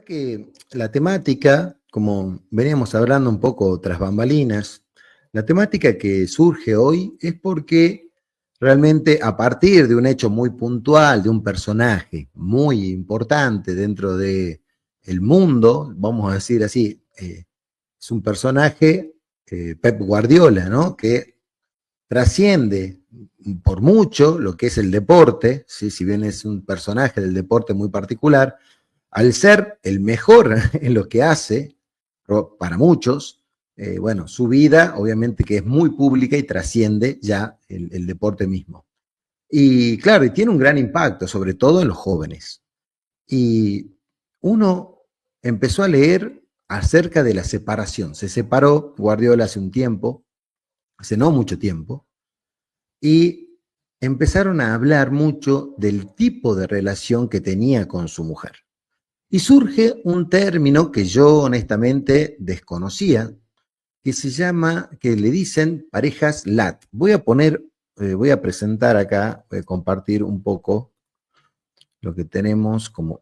que la temática, como veníamos hablando un poco tras bambalinas, la temática que surge hoy es porque realmente a partir de un hecho muy puntual, de un personaje muy importante dentro de el mundo, vamos a decir así, es un personaje, Pep Guardiola, ¿no? Que trasciende por mucho lo que es el deporte, ¿sí? Si bien es un personaje del deporte muy particular, al ser el mejor en lo que hace, para muchos, bueno, su vida obviamente que es muy pública y trasciende ya el deporte mismo. Y claro, y tiene un gran impacto, sobre todo en los jóvenes. Y uno empezó a leer acerca de la separación. Se separó Guardiola hace un tiempo, hace no mucho tiempo, y empezaron a hablar mucho del tipo de relación que tenía con su mujer. Y surge un término que yo honestamente desconocía, que se llama, que le dicen parejas LAT. Voy a presentar acá, voy a compartir un poco lo que tenemos como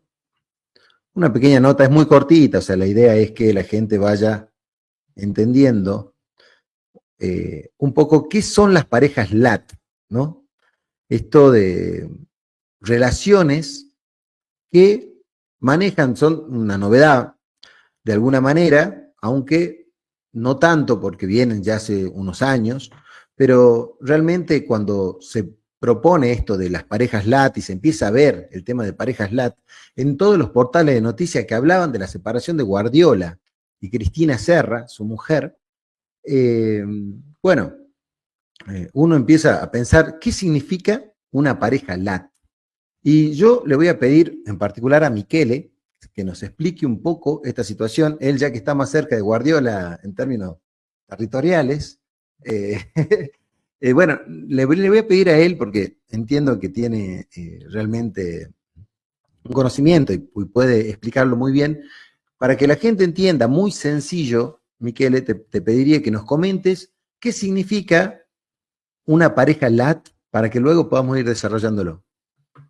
una pequeña nota, es muy cortita, o sea, la idea es que la gente vaya entendiendo un poco qué son las parejas LAT, ¿no? Esto de relaciones que manejan, son una novedad de alguna manera, aunque no tanto porque vienen ya hace unos años, pero realmente cuando se propone esto de las parejas LAT y se empieza a ver el tema de parejas LAT en todos los portales de noticias que hablaban de la separación de Guardiola y Cristina Serra, su mujer, eh, bueno, uno empieza a pensar qué significa una pareja LAT. Y yo le voy a pedir en particular a Michele que nos explique un poco esta situación, él ya que está más cerca de Guardiola en términos territoriales. Eh, bueno, le voy a pedir a él, porque entiendo que tiene realmente un conocimiento y puede explicarlo muy bien, para que la gente entienda muy sencillo, Michele, te pediría que nos comentes qué significa una pareja LAT para que luego podamos ir desarrollándolo.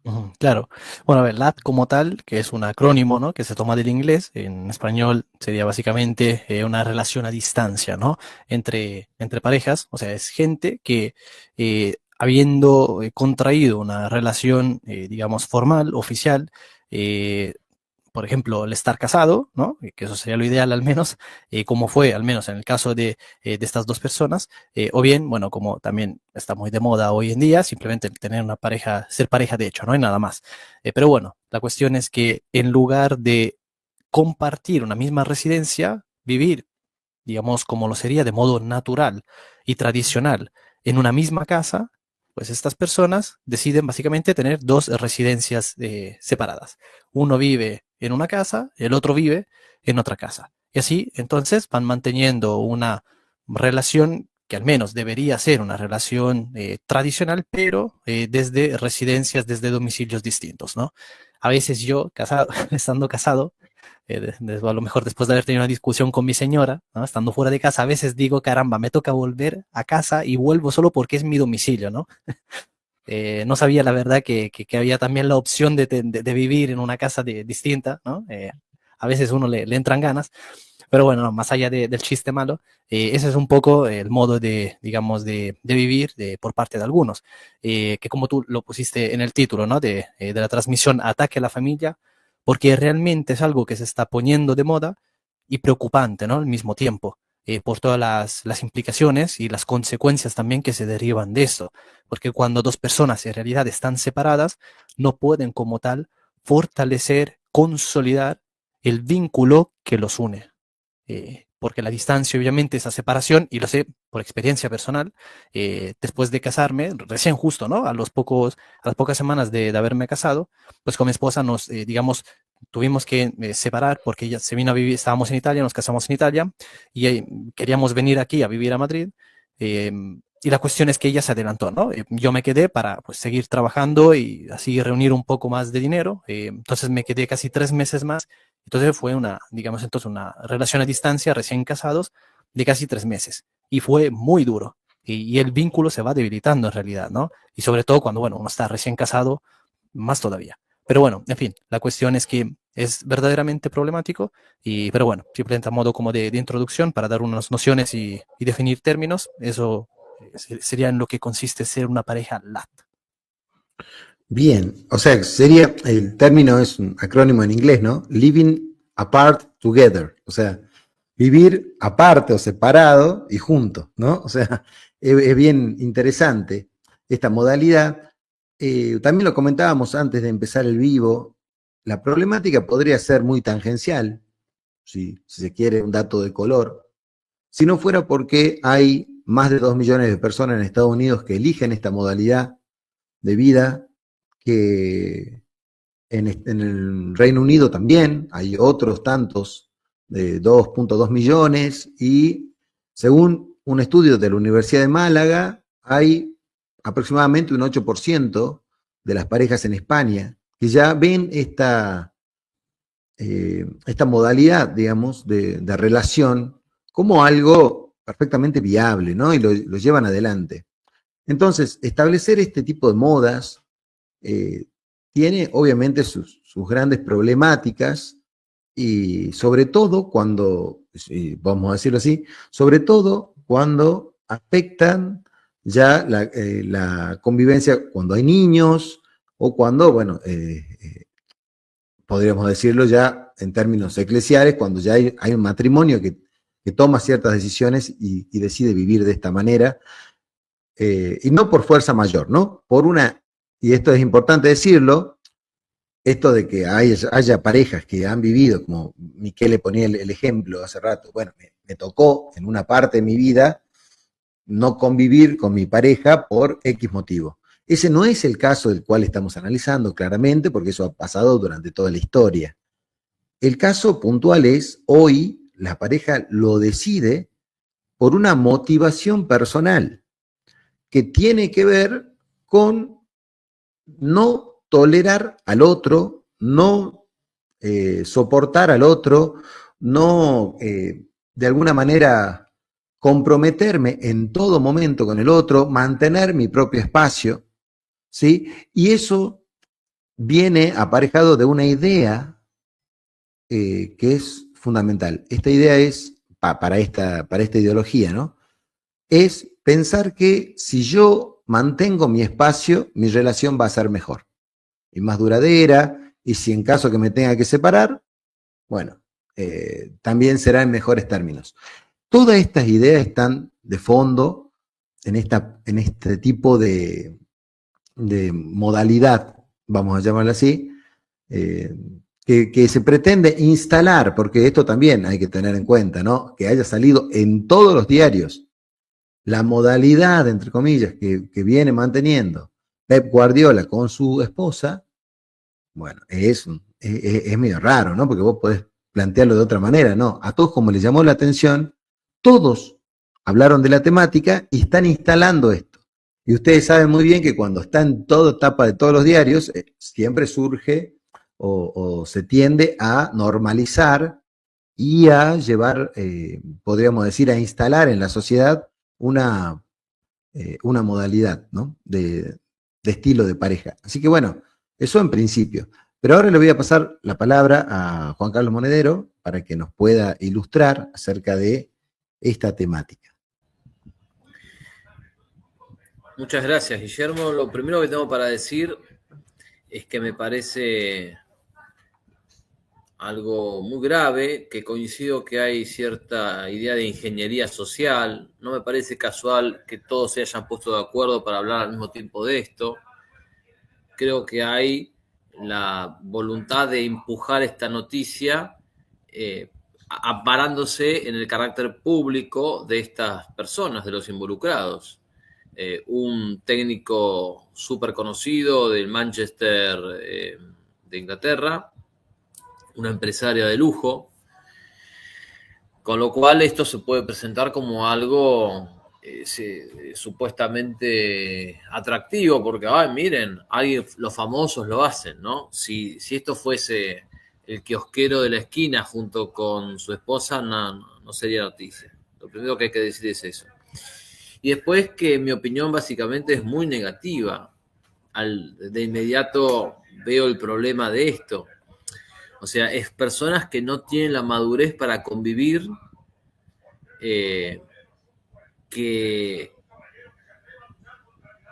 Ujú, claro. Bueno, a ver, LAT como tal, que es un acrónimo, ¿no? Que se toma del inglés, en español sería básicamente una relación a distancia, ¿no? Entre parejas, o sea, es gente que habiendo contraído una relación, digamos, formal, oficial, eh, por ejemplo, el estar casado, ¿no? Que eso sería lo ideal al menos, como fue al menos en el caso de estas dos personas, o bien, bueno, como también está muy de moda hoy en día, simplemente el tener una pareja, ser pareja de hecho, no hay nada más. Pero bueno, la cuestión es que en lugar de compartir una misma residencia, vivir, digamos, como lo sería de modo natural y tradicional en una misma casa, pues estas personas deciden básicamente tener dos residencias separadas. Uno vive en una casa, el otro vive en otra casa. Y así, entonces, van manteniendo una relación que al menos debería ser una relación tradicional, pero desde residencias, desde domicilios distintos, ¿no? A veces yo, casado, estando casado, a lo mejor después de haber tenido una discusión con mi señora, ¿no? Estando fuera de casa, a veces digo, caramba, me toca volver a casa y vuelvo solo porque es mi domicilio, ¿no? No sabía la verdad que había también la opción de vivir en una casa distinta, ¿no? A veces uno le entran ganas, pero bueno, no, más allá del chiste malo, ese es un poco el modo de, digamos, de vivir por parte de algunos, que como tú lo pusiste en el título, ¿no? De la transmisión Ataque a la Familia, porque realmente es algo que se está poniendo de moda y preocupante, ¿no? Al mismo tiempo, por todas las implicaciones y las consecuencias también que se derivan de esto, porque cuando dos personas en realidad están separadas, no pueden como tal fortalecer, consolidar el vínculo que los une, porque la distancia, obviamente, esa separación, y lo sé por experiencia personal, después de casarme, recién justo, ¿no? A las pocas semanas de haberme casado, pues con mi esposa nos, digamos, tuvimos que separar porque ella se vino a vivir, estábamos en Italia, nos casamos en Italia, y queríamos venir aquí a vivir a Madrid. eh, y la cuestión es que ella se adelantó, ¿no? Yo me quedé para pues, seguir trabajando y así reunir un poco más de dinero. Entonces me quedé casi 3 meses más. Entonces fue una, digamos, entonces una relación a distancia, recién casados, de casi 3 meses. Y fue muy duro. Y el vínculo se va debilitando en realidad, ¿no? Y sobre todo cuando, bueno, uno está recién casado, más todavía. Pero bueno, en fin, la cuestión es que es verdaderamente problemático, pero bueno, simplemente a modo como de introducción para dar unas nociones y definir términos, eso sería en lo que consiste ser una pareja LAT. Bien, o sea, sería, el término es un acrónimo en inglés, ¿no? Living apart together, o sea, vivir aparte o separado y juntos, ¿no? O sea, es bien interesante esta modalidad. También lo comentábamos antes de empezar el vivo, la problemática podría ser muy tangencial, si se quiere un dato de color, si no fuera porque hay más de 2 millones de personas en Estados Unidos que eligen esta modalidad de vida, que en el Reino Unido también hay otros tantos de 2.2 millones y según un estudio de la Universidad de Málaga hay aproximadamente un 8% de las parejas en España que ya ven esta modalidad, digamos, de relación como algo perfectamente viable, ¿no? Y lo llevan adelante. Entonces, establecer este tipo de modas eh, tiene obviamente sus grandes problemáticas y sobre todo cuando, vamos a decirlo así, sobre todo cuando afectan ya la convivencia cuando hay niños o cuando, bueno, podríamos decirlo ya en términos eclesiales, cuando ya hay un matrimonio que toma ciertas decisiones y decide vivir de esta manera, y no por fuerza mayor, ¿no? Por una, y esto es importante decirlo, esto de que haya parejas que han vivido, como Miquel le ponía el ejemplo hace rato, bueno, me tocó en una parte de mi vida no convivir con mi pareja por X motivo. Ese no es el caso del cual estamos analizando claramente, porque eso ha pasado durante toda la historia. El caso puntual es, hoy la pareja lo decide por una motivación personal que tiene que ver con no tolerar al otro, no soportar al otro, no de alguna manera comprometerme en todo momento con el otro, mantener mi propio espacio, ¿sí? Y eso viene aparejado de una idea que es fundamental. Esta idea es, para esta ideología, ¿no? Es pensar que si yo mantengo mi espacio, mi relación va a ser mejor y más duradera, y si en caso que me tenga que separar, bueno, también será en mejores términos. Todas estas ideas están de fondo en este tipo de modalidad, vamos a llamarla así, eh, que se pretende instalar, porque esto también hay que tener en cuenta, ¿no? Que haya salido en todos los diarios la modalidad, entre comillas, que viene manteniendo Pep Guardiola con su esposa, bueno, es medio raro, ¿no? Porque vos podés plantearlo de otra manera, ¿no? A todos como les llamó la atención, todos hablaron de la temática y están instalando esto. Y ustedes saben muy bien que cuando está en toda etapa de todos los diarios, siempre surge o se tiende a normalizar y a llevar, podríamos decir, a instalar en la sociedad una modalidad, ¿no? De estilo de pareja. Así que bueno, eso en principio. Pero ahora le voy a pasar la palabra a Juan Carlos Monedero para que nos pueda ilustrar acerca de esta temática. Muchas gracias, Guillermo. Lo primero que tengo para decir es que me parece algo muy grave, que coincido que hay cierta idea de ingeniería social. No me parece casual que todos se hayan puesto de acuerdo para hablar al mismo tiempo de esto. Creo que hay la voluntad de empujar esta noticia amparándose en el carácter público de estas personas, de los involucrados. Un técnico súper conocido del Manchester de Inglaterra, una empresaria de lujo, con lo cual esto se puede presentar como algo supuestamente atractivo, porque, miren, los famosos lo hacen, ¿no? Si esto fuese el kiosquero de la esquina junto con su esposa, no sería noticia. Lo primero que hay que decir es eso. Y después que mi opinión básicamente es muy negativa. De inmediato veo el problema de esto. O sea, es personas que no tienen la madurez para convivir, que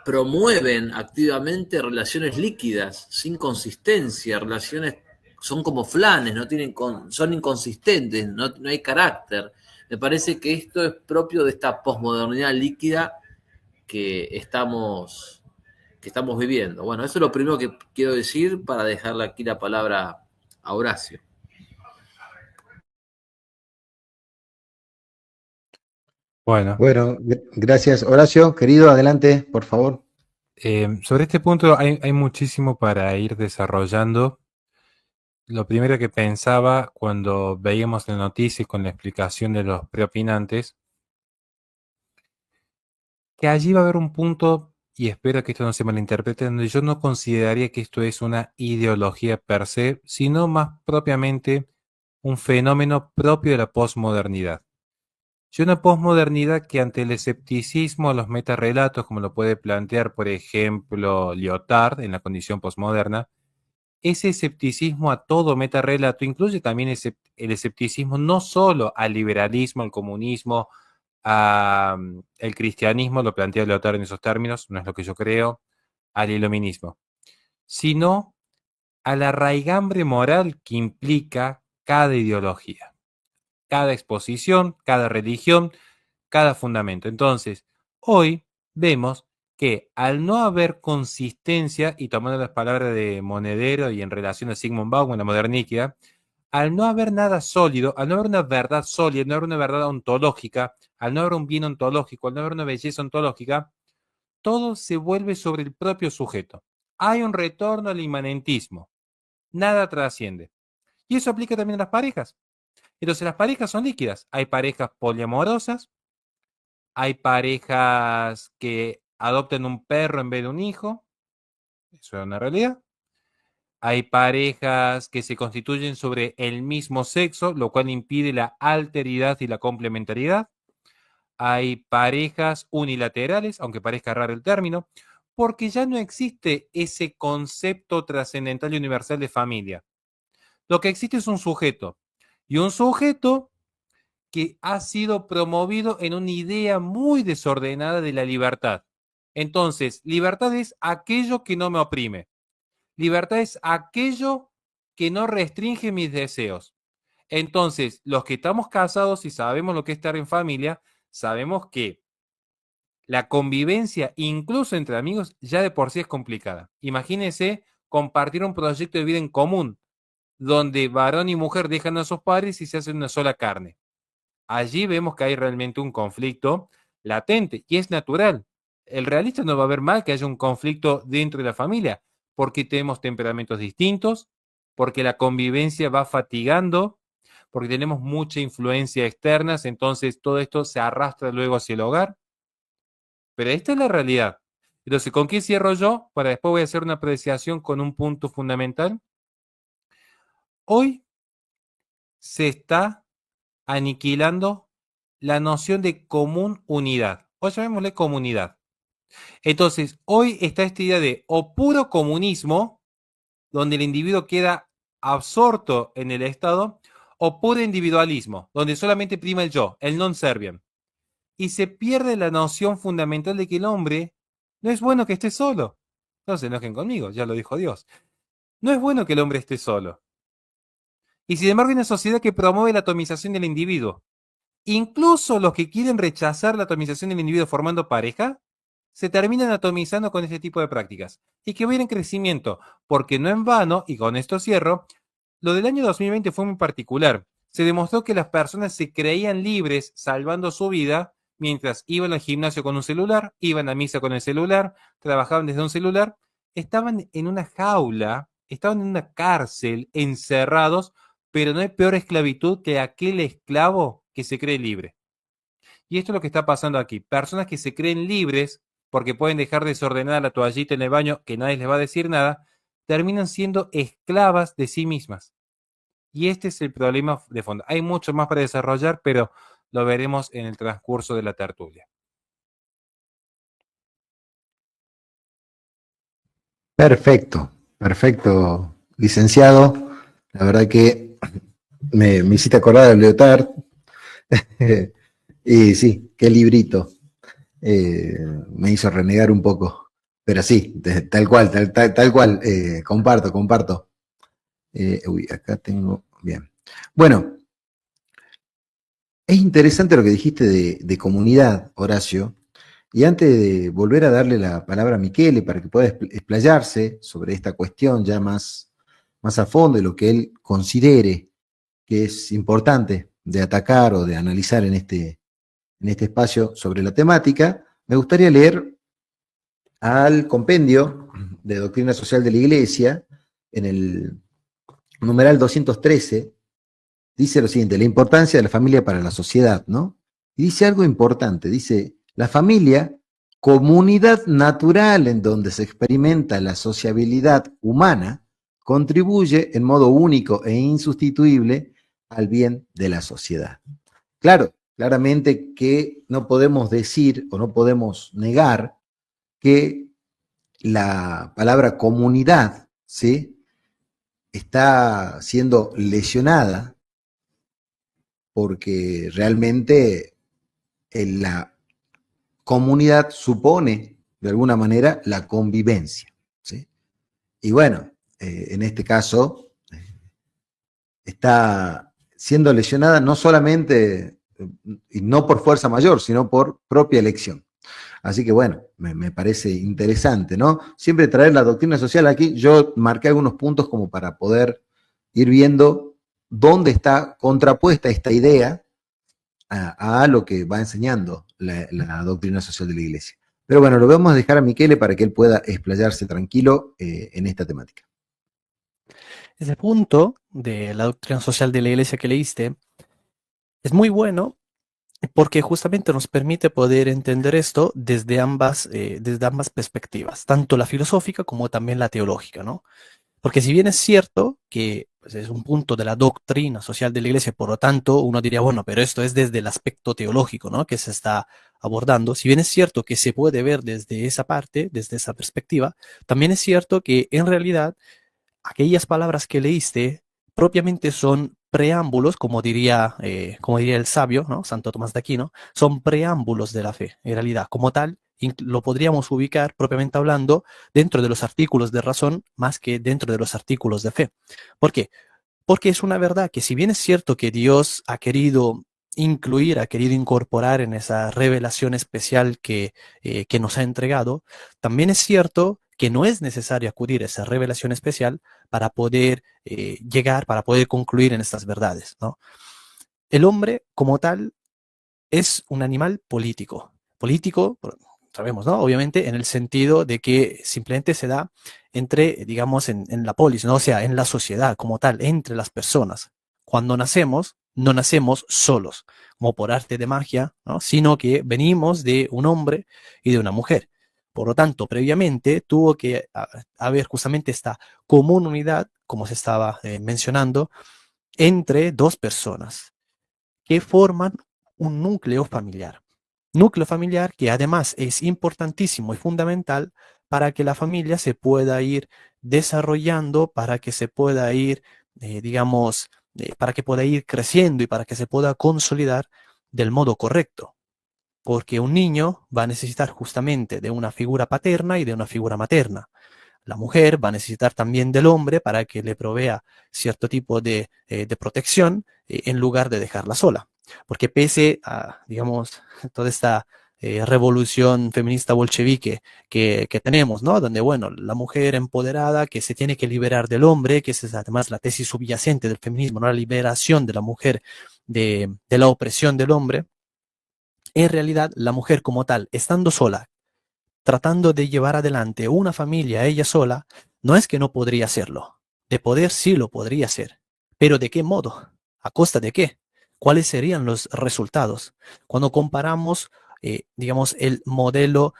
promueven activamente relaciones líquidas, sin consistencia, relaciones son como flanes, no tienen son inconsistentes, no hay carácter. Me parece que esto es propio de esta posmodernidad líquida que estamos viviendo. Bueno, eso es lo primero que quiero decir para dejarle aquí la palabra a Horacio. Bueno, Bueno, gracias. Horacio, querido, adelante, por favor. sobre este punto hay muchísimo para ir desarrollando. Lo primero que pensaba cuando veíamos la noticia con la explicación de los preopinantes, que allí va a haber un punto, y espero que esto no se malinterprete, donde yo no consideraría que esto es una ideología per se, sino más propiamente un fenómeno propio de la posmodernidad. Y una posmodernidad que ante el escepticismo a los metarrelatos, como lo puede plantear, por ejemplo, Lyotard en la condición posmoderna, ese escepticismo a todo metarrelato incluye también el escepticismo no solo al liberalismo, al comunismo, el cristianismo, lo plantea Lyotard en esos términos, no es lo que yo creo, al iluminismo, sino a la raigambre moral que implica cada ideología, cada exposición, cada religión, cada fundamento. Entonces, hoy vemos que al no haber consistencia, y tomando las palabras de Monedero y en relación a Sigmund Bauman, la moderníquida, al no haber nada sólido, al no haber una verdad sólida, al no haber una verdad ontológica, al no haber un bien ontológico, al no haber una belleza ontológica, todo se vuelve sobre el propio sujeto. Hay un retorno al inmanentismo. Nada trasciende. Y eso aplica también a las parejas. Entonces las parejas son líquidas. Hay parejas poliamorosas, hay parejas que adoptan un perro en vez de un hijo. Eso es una realidad. Hay parejas que se constituyen sobre el mismo sexo, lo cual impide la alteridad y la complementariedad. Hay parejas unilaterales, aunque parezca raro el término, porque ya no existe ese concepto trascendental y universal de familia. Lo que existe es un sujeto. Y un sujeto que ha sido promovido en una idea muy desordenada de la libertad. Entonces, libertad es aquello que no me oprime. Libertad es aquello que no restringe mis deseos. Entonces, los que estamos casados y sabemos lo que es estar en familia, sabemos que la convivencia, incluso entre amigos, ya de por sí es complicada. Imagínense compartir un proyecto de vida en común, donde varón y mujer dejan a sus padres y se hacen una sola carne. Allí vemos que hay realmente un conflicto latente y es natural. El realista no va a ver mal que haya un conflicto dentro de la familia, porque tenemos temperamentos distintos, porque la convivencia va fatigando, porque tenemos mucha influencia externa, entonces todo esto se arrastra luego hacia el hogar. Pero esta es la realidad. Entonces, ¿con qué cierro yo? Para después voy a hacer una apreciación con un punto fundamental. Hoy se está aniquilando la noción de común unidad, o llamémosle comunidad. Entonces, hoy está esta idea de o puro comunismo, donde el individuo queda absorto en el Estado, o puro individualismo, donde solamente prima el yo, el non serviam. Y se pierde la noción fundamental de que el hombre no es bueno que esté solo. No se enojen conmigo, ya lo dijo Dios. No es bueno que el hombre esté solo. Y sin embargo hay una sociedad que promueve la atomización del individuo. Incluso los que quieren rechazar la atomización del individuo formando pareja, se terminan atomizando con este tipo de prácticas. Y que va a ir en crecimiento, porque no en vano, y con esto cierro, lo del año 2020 fue muy particular. Se demostró que las personas se creían libres salvando su vida mientras iban al gimnasio con un celular, iban a misa con el celular, trabajaban desde un celular, estaban en una jaula, estaban en una cárcel, encerrados, pero no hay peor esclavitud que aquel esclavo que se cree libre. Y esto es lo que está pasando aquí. Personas que se creen libres porque pueden dejar desordenada la toallita en el baño, que nadie les va a decir nada, terminan siendo esclavas de sí mismas. Y este es el problema de fondo. Hay mucho más para desarrollar, pero lo veremos en el transcurso de la tertulia. Perfecto, perfecto, licenciado. La verdad que me hiciste acordar del Leotard. Y sí, qué librito. Me hizo renegar un poco. Pero sí, tal cual, tal cual. Comparto. Uy, acá tengo. Bien. Bueno, es interesante lo que dijiste de comunidad, Horacio. Y antes de volver a darle la palabra a Michele para que pueda explayarse sobre esta cuestión ya más a fondo de lo que él considere que es importante de atacar o de analizar en este espacio sobre la temática, me gustaría leer al compendio de Doctrina Social de la Iglesia, en el numeral 213, dice lo siguiente: la importancia de la familia para la sociedad, ¿no? Y dice algo importante, dice, la familia, comunidad natural en donde se experimenta la sociabilidad humana, contribuye en modo único e insustituible al bien de la sociedad. Claro, claramente que no podemos decir o no podemos negar que la palabra comunidad, ¿sí?, está siendo lesionada porque realmente la comunidad supone, de alguna manera, la convivencia, ¿sí? Y bueno, en este caso, está siendo lesionada no solamente, y no por fuerza mayor, sino por propia elección. Así que bueno, me parece interesante, ¿no? Siempre traer la doctrina social aquí. Yo marqué algunos puntos como para poder ir viendo dónde está contrapuesta esta idea a lo que va enseñando la doctrina social de la Iglesia. Pero bueno, lo vamos a dejar a Michele para que él pueda explayarse tranquilo en esta temática. Ese punto de la doctrina social de la Iglesia que leíste es muy bueno porque justamente nos permite poder entender esto desde ambas perspectivas, tanto la filosófica como también la teológica, ¿no? Porque si bien es cierto que pues, es un punto de la doctrina social de la Iglesia, por lo tanto, uno diría, bueno, pero esto es desde el aspecto teológico, ¿no?, que se está abordando. Si bien es cierto que se puede ver desde esa parte, desde esa perspectiva, también es cierto que en realidad aquellas palabras que leíste propiamente son preámbulos, como diría el sabio, ¿no?, Santo Tomás de Aquino, son preámbulos de la fe, en realidad. Como tal, lo podríamos ubicar, propiamente hablando, dentro de los artículos de razón más que dentro de los artículos de fe. ¿Por qué? Porque es una verdad que si bien es cierto que Dios ha querido incluir, ha querido incorporar en esa revelación especial que nos ha entregado, también es cierto que no es necesario acudir a esa revelación especial para poder llegar, para poder concluir en estas verdades, ¿no? El hombre, como tal, es un animal político. Político, sabemos, ¿no? Obviamente, en el sentido de que simplemente se da entre, digamos, en la polis, ¿no? O sea, en la sociedad como tal, entre las personas. Cuando nacemos, no nacemos solos, como por arte de magia, ¿no?, sino que venimos de un hombre y de una mujer. Por lo tanto, previamente tuvo que haber justamente esta común unidad, como se estaba mencionando, entre dos personas que forman un núcleo familiar. Núcleo familiar que además es importantísimo y fundamental para que la familia se pueda ir desarrollando, para que se pueda ir, digamos, para que pueda ir creciendo y para que se pueda consolidar del modo correcto. Porque un niño va a necesitar justamente de una figura paterna y de una figura materna. La mujer va a necesitar también del hombre para que le provea cierto tipo de protección en lugar de dejarla sola. Porque pese a, digamos, toda esta revolución feminista bolchevique que tenemos, ¿no? Donde, bueno, la mujer empoderada que se tiene que liberar del hombre, que es además la tesis subyacente del feminismo, ¿no?, la liberación de la mujer de la opresión del hombre. En realidad, la mujer como tal, estando sola, tratando de llevar adelante una familia ella sola, no es que no podría hacerlo. De poder sí lo podría hacer. Pero ¿de qué modo? ¿A costa de qué? ¿Cuáles serían los resultados? Cuando comparamos, digamos, el modelo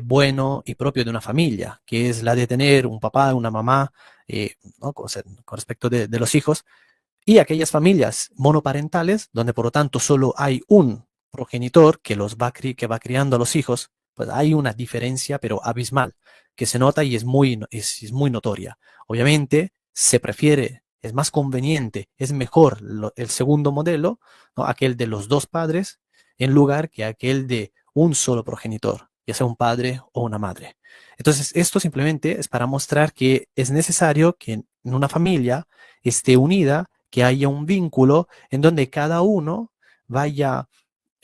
bueno y propio de una familia, que es la de tener un papá, una mamá, ¿no?, con respecto de los hijos, y aquellas familias monoparentales, donde por lo tanto solo hay un progenitor que que va criando a los hijos, pues hay una diferencia, pero abismal, que se nota y es muy notoria. Obviamente, se prefiere es más conveniente, es mejor el segundo modelo, ¿no? Aquel de los dos padres, en lugar que aquel de un solo progenitor, ya sea un padre o una madre. Entonces, esto simplemente es para mostrar que es necesario que en una familia esté unida, que haya un vínculo en donde cada uno vaya,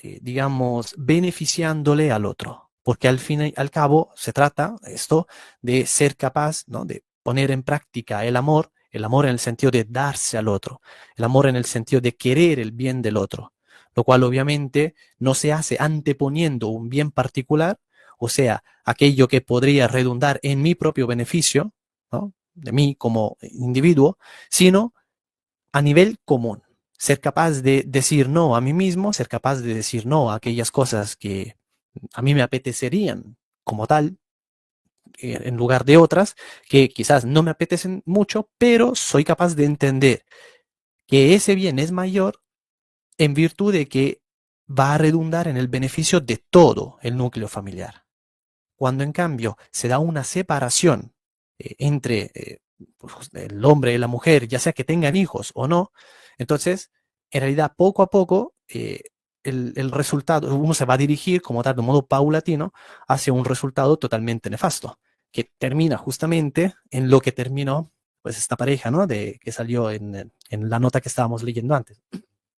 digamos, beneficiándole al otro. Porque al fin y al cabo se trata esto de ser capaz, ¿no? De poner en práctica el amor en el sentido de darse al otro, el amor en el sentido de querer el bien del otro, lo cual obviamente no se hace anteponiendo un bien particular, o sea, aquello que podría redundar en mi propio beneficio, ¿no? De mí como individuo, sino a nivel común. Ser capaz de decir no a mí mismo, ser capaz de decir no a aquellas cosas que a mí me apetecerían como tal, en lugar de otras que quizás no me apetecen mucho, pero soy capaz de entender que ese bien es mayor en virtud de que va a redundar en el beneficio de todo el núcleo familiar. Cuando en cambio se da una separación entre pues, el hombre y la mujer, ya sea que tengan hijos o no, entonces en realidad poco a poco el resultado, uno se va a dirigir como tal de modo paulatino hacia un resultado totalmente nefasto, que termina justamente en lo que terminó pues esta pareja, ¿no? Que salió en la nota que estábamos leyendo antes.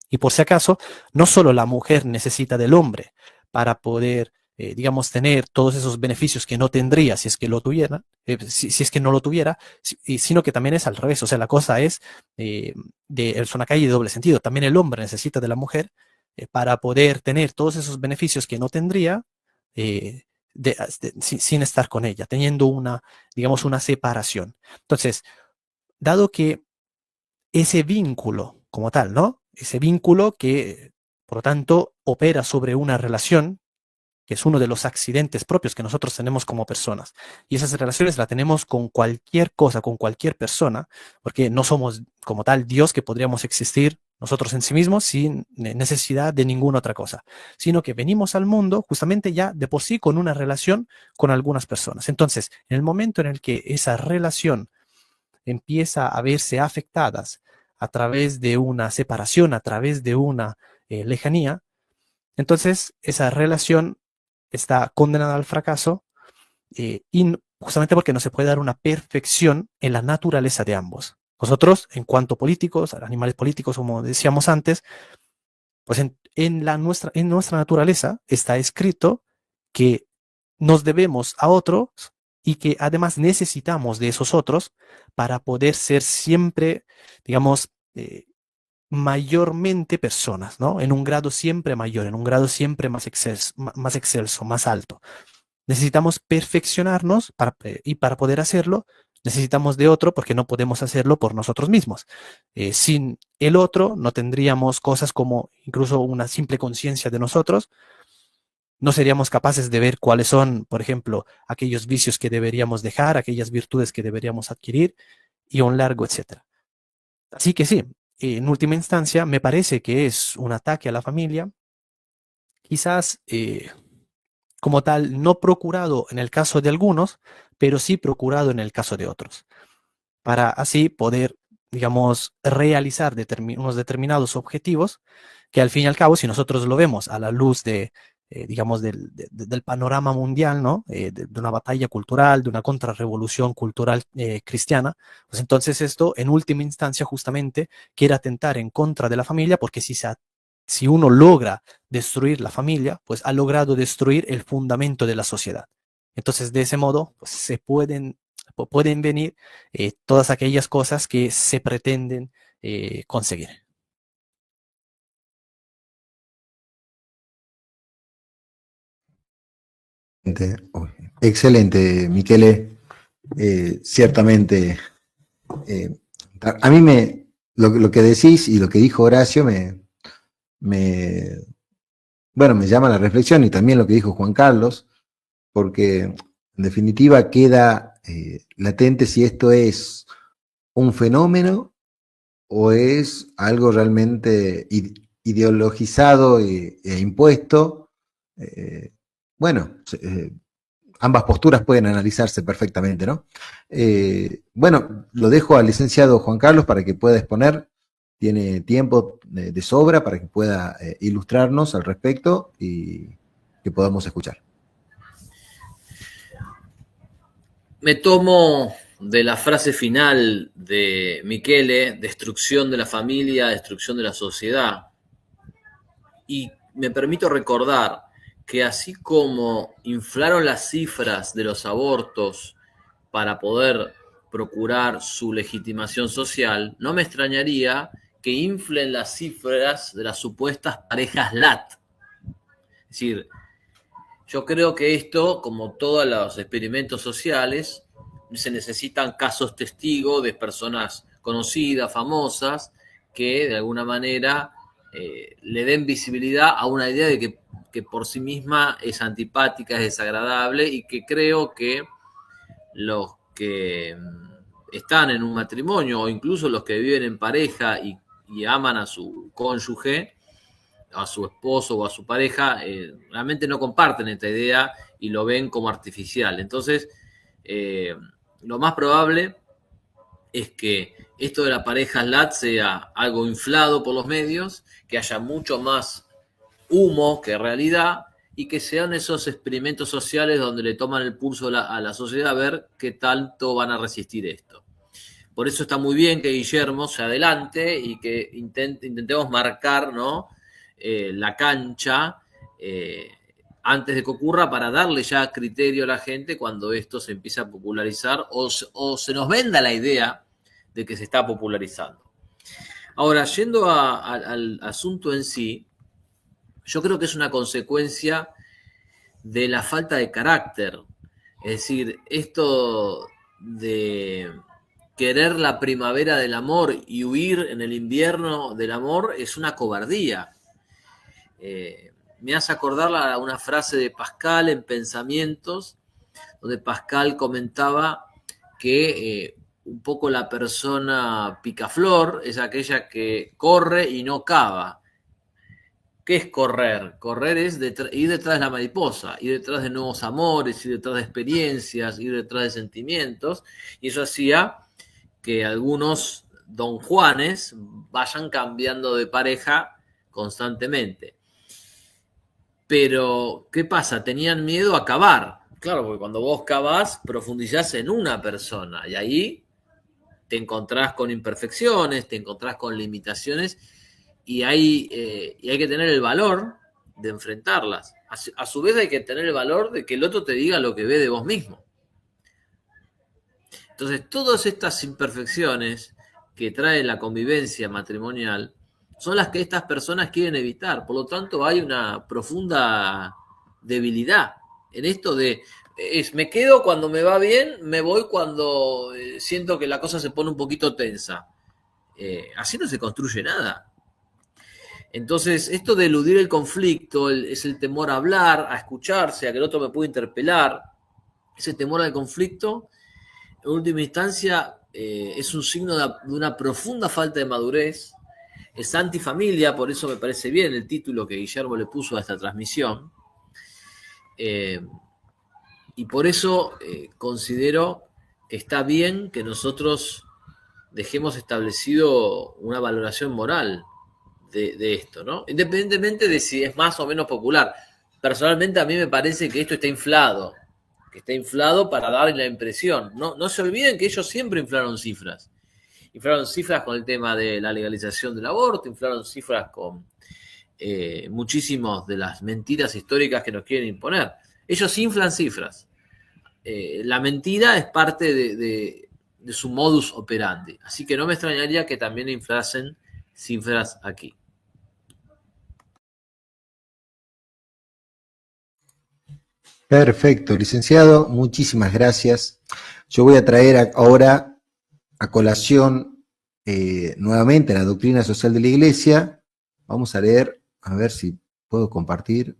Y por si acaso, no solo la mujer necesita del hombre para poder, digamos, tener todos esos beneficios que no tendría si es que lo tuviera, si es que no lo tuviera, sino que también es al revés. O sea, la cosa es, es una calle de doble sentido. También el hombre necesita de la mujer para poder tener todos esos beneficios que no tendría sin estar con ella, teniendo una, digamos, una separación. Entonces, dado que ese vínculo como tal, ¿no? Ese vínculo que, por lo tanto, opera sobre una relación, que es uno de los accidentes propios que nosotros tenemos como personas. Y esas relaciones las tenemos con cualquier cosa, con cualquier persona, porque no somos como tal Dios que podríamos existir nosotros en sí mismos sin necesidad de ninguna otra cosa, sino que venimos al mundo justamente ya de por sí con una relación con algunas personas. Entonces, en el momento en el que esa relación empieza a verse afectadas a través de una separación, a través de una lejanía, entonces esa relación está condenada al fracaso justamente porque no se puede dar una perfección en la naturaleza de ambos. Nosotros, en cuanto políticos, animales políticos, como decíamos antes, pues en nuestra naturaleza está escrito que nos debemos a otros y que además necesitamos de esos otros para poder ser siempre, digamos, mayormente personas, ¿no? En un grado siempre mayor, en un grado siempre más excelso, más alto. Necesitamos perfeccionarnos y para poder hacerlo necesitamos de otro porque no podemos hacerlo por nosotros mismos. Sin el otro no tendríamos cosas como incluso una simple conciencia de nosotros, no seríamos capaces de ver cuáles son, por ejemplo, aquellos vicios que deberíamos dejar, aquellas virtudes que deberíamos adquirir y un largo etcétera. Así que sí, en última instancia me parece que es un ataque a la familia, quizás como tal no procurado en el caso de algunos, pero sí procurado en el caso de otros, para así poder, digamos, realizar unos determinados objetivos que al fin y al cabo, si nosotros lo vemos a la luz digamos, del panorama mundial, ¿no? De una batalla cultural, de una contrarrevolución cultural cristiana, pues entonces esto, en última instancia, justamente, quiere atentar en contra de la familia, porque si uno logra destruir la familia, pues ha logrado destruir el fundamento de la sociedad. Entonces, de ese modo, pues pueden venir todas aquellas cosas que se pretenden conseguir. Excelente, Michele. Ciertamente, eh, a mí lo que decís y lo que dijo Horacio bueno, me llama a la reflexión y también lo que dijo Juan Carlos, porque en definitiva queda latente si esto es un fenómeno o es algo realmente ideologizado e impuesto. Bueno, ambas posturas pueden analizarse perfectamente, ¿no? Bueno, lo dejo al licenciado Juan Carlos para que pueda exponer. Tiene tiempo de sobra para que pueda ilustrarnos al respecto y que podamos escuchar. Me tomo de la frase final de Michele, destrucción de la familia, destrucción de la sociedad, y me permito recordar que así como inflaron las cifras de los abortos para poder procurar su legitimación social, no me extrañaría que inflen las cifras de las supuestas parejas LAT. Es decir, yo creo que esto, como todos los experimentos sociales, se necesitan casos testigos de personas conocidas, famosas, que de alguna manera le den visibilidad a una idea de que por sí misma es antipática, es desagradable, y que creo que los que están en un matrimonio o incluso los que viven en pareja y aman a su cónyuge, a su esposo o a su pareja, realmente no comparten esta idea y lo ven como artificial. Entonces, lo más probable es que esto de la pareja LAT sea algo inflado por los medios, que haya mucho más humo que realidad, y que sean esos experimentos sociales donde le toman el pulso a la sociedad a ver qué tanto van a resistir esto. Por eso está muy bien que Guillermo se adelante y que intentemos marcar, ¿no?, la cancha antes de que ocurra, para darle ya criterio a la gente cuando esto se empieza a popularizar o se nos venda la idea de que se está popularizando. Ahora, yendo al asunto en sí, yo creo que es una consecuencia de la falta de carácter. Es decir, esto de querer la primavera del amor y huir en el invierno del amor es una cobardía. Me hace acordar a una frase de Pascal en Pensamientos, donde Pascal comentaba que un poco la persona picaflor es aquella que corre y no cava. ¿Qué es correr? Correr es ir detrás de la mariposa, ir detrás de nuevos amores, ir detrás de experiencias, ir detrás de sentimientos, y eso hacía que algunos don Juanes vayan cambiando de pareja constantemente. Pero, ¿qué pasa? Tenían miedo a cavar. Claro, porque cuando vos cavás, profundizás en una persona y ahí te encontrás con imperfecciones, te encontrás con limitaciones y hay que tener el valor de enfrentarlas. A su vez hay que tener el valor de que el otro te diga lo que ve de vos mismo. Entonces, todas estas imperfecciones que trae la convivencia matrimonial son las que estas personas quieren evitar. Por lo tanto, hay una profunda debilidad en esto de me quedo cuando me va bien, me voy cuando siento que la cosa se pone un poquito tensa. Así no se construye nada. Entonces, esto de eludir el conflicto es el temor a hablar, a escucharse, a que el otro me pueda interpelar. Ese temor al conflicto, en última instancia, es un signo de una profunda falta de madurez. Es antifamilia, por eso me parece bien el título que Guillermo le puso a esta transmisión. Y por eso considero que está bien que nosotros dejemos establecido una valoración moral de esto, ¿no? Independientemente de si es más o menos popular. Personalmente a mí me parece que esto está inflado, para dar la impresión. No se olviden que ellos siempre inflaron cifras. Inflaron cifras con el tema de la legalización del aborto, inflaron cifras con muchísimas de las mentiras históricas que nos quieren imponer. Ellos inflan cifras. La mentira es parte de su modus operandi. Así que no me extrañaría que también inflasen cifras aquí. Perfecto, licenciado, muchísimas gracias. Yo voy a traer ahora a colación nuevamente la doctrina social de la Iglesia. Vamos a leer, a ver si puedo compartir.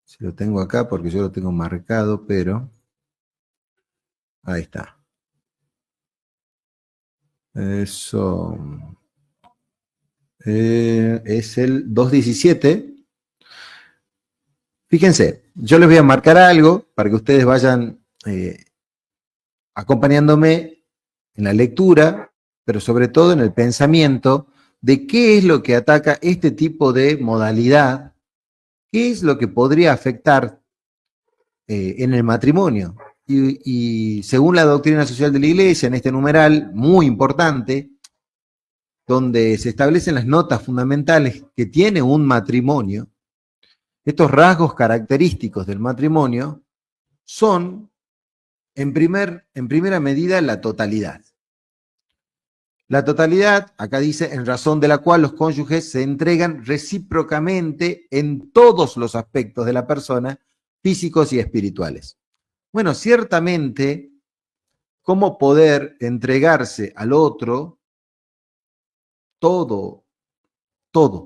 Si lo tengo acá, porque yo lo tengo marcado, pero ahí está. Eso es el 2.17. Fíjense, yo les voy a marcar algo para que ustedes vayan acompañándome en la lectura, pero sobre todo en el pensamiento de qué es lo que ataca este tipo de modalidad, qué es lo que podría afectar en el matrimonio. Y según la doctrina social de la Iglesia, en este numeral muy importante, donde se establecen las notas fundamentales que tiene un matrimonio, estos rasgos característicos del matrimonio son, en primera medida, la totalidad. La totalidad, acá dice, en razón de la cual los cónyuges se entregan recíprocamente en todos los aspectos de la persona, físicos y espirituales. Bueno, ciertamente, ¿cómo poder entregarse al otro todo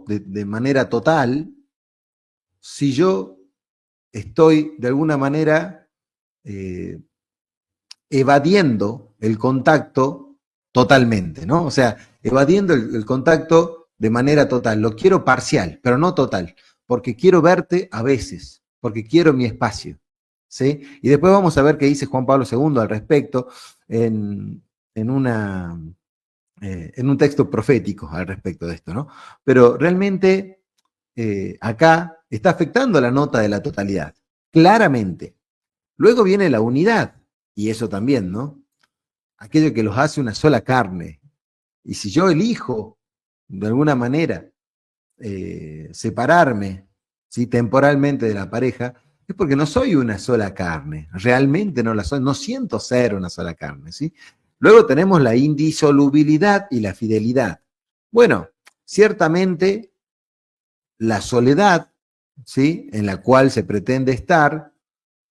de manera total si yo estoy de alguna manera evadiendo el contacto totalmente, ¿no? O sea, evadiendo el contacto de manera total. Lo quiero parcial, pero no total, porque quiero verte a veces, porque quiero mi espacio, ¿sí? Y después vamos a ver qué dice Juan Pablo II al respecto en un texto profético al respecto de esto, ¿no? Pero realmente acá está afectando la nota de la totalidad, claramente. Luego viene la unidad, y eso también, ¿no? Aquello que los hace una sola carne. Y si yo elijo, de alguna manera, separarme, ¿sí?, temporalmente de la pareja, es porque no soy una sola carne. Realmente no la soy, no siento ser una sola carne, ¿sí? Luego tenemos la indisolubilidad y la fidelidad. Bueno, ciertamente la soledad, ¿sí?, en la cual se pretende estar,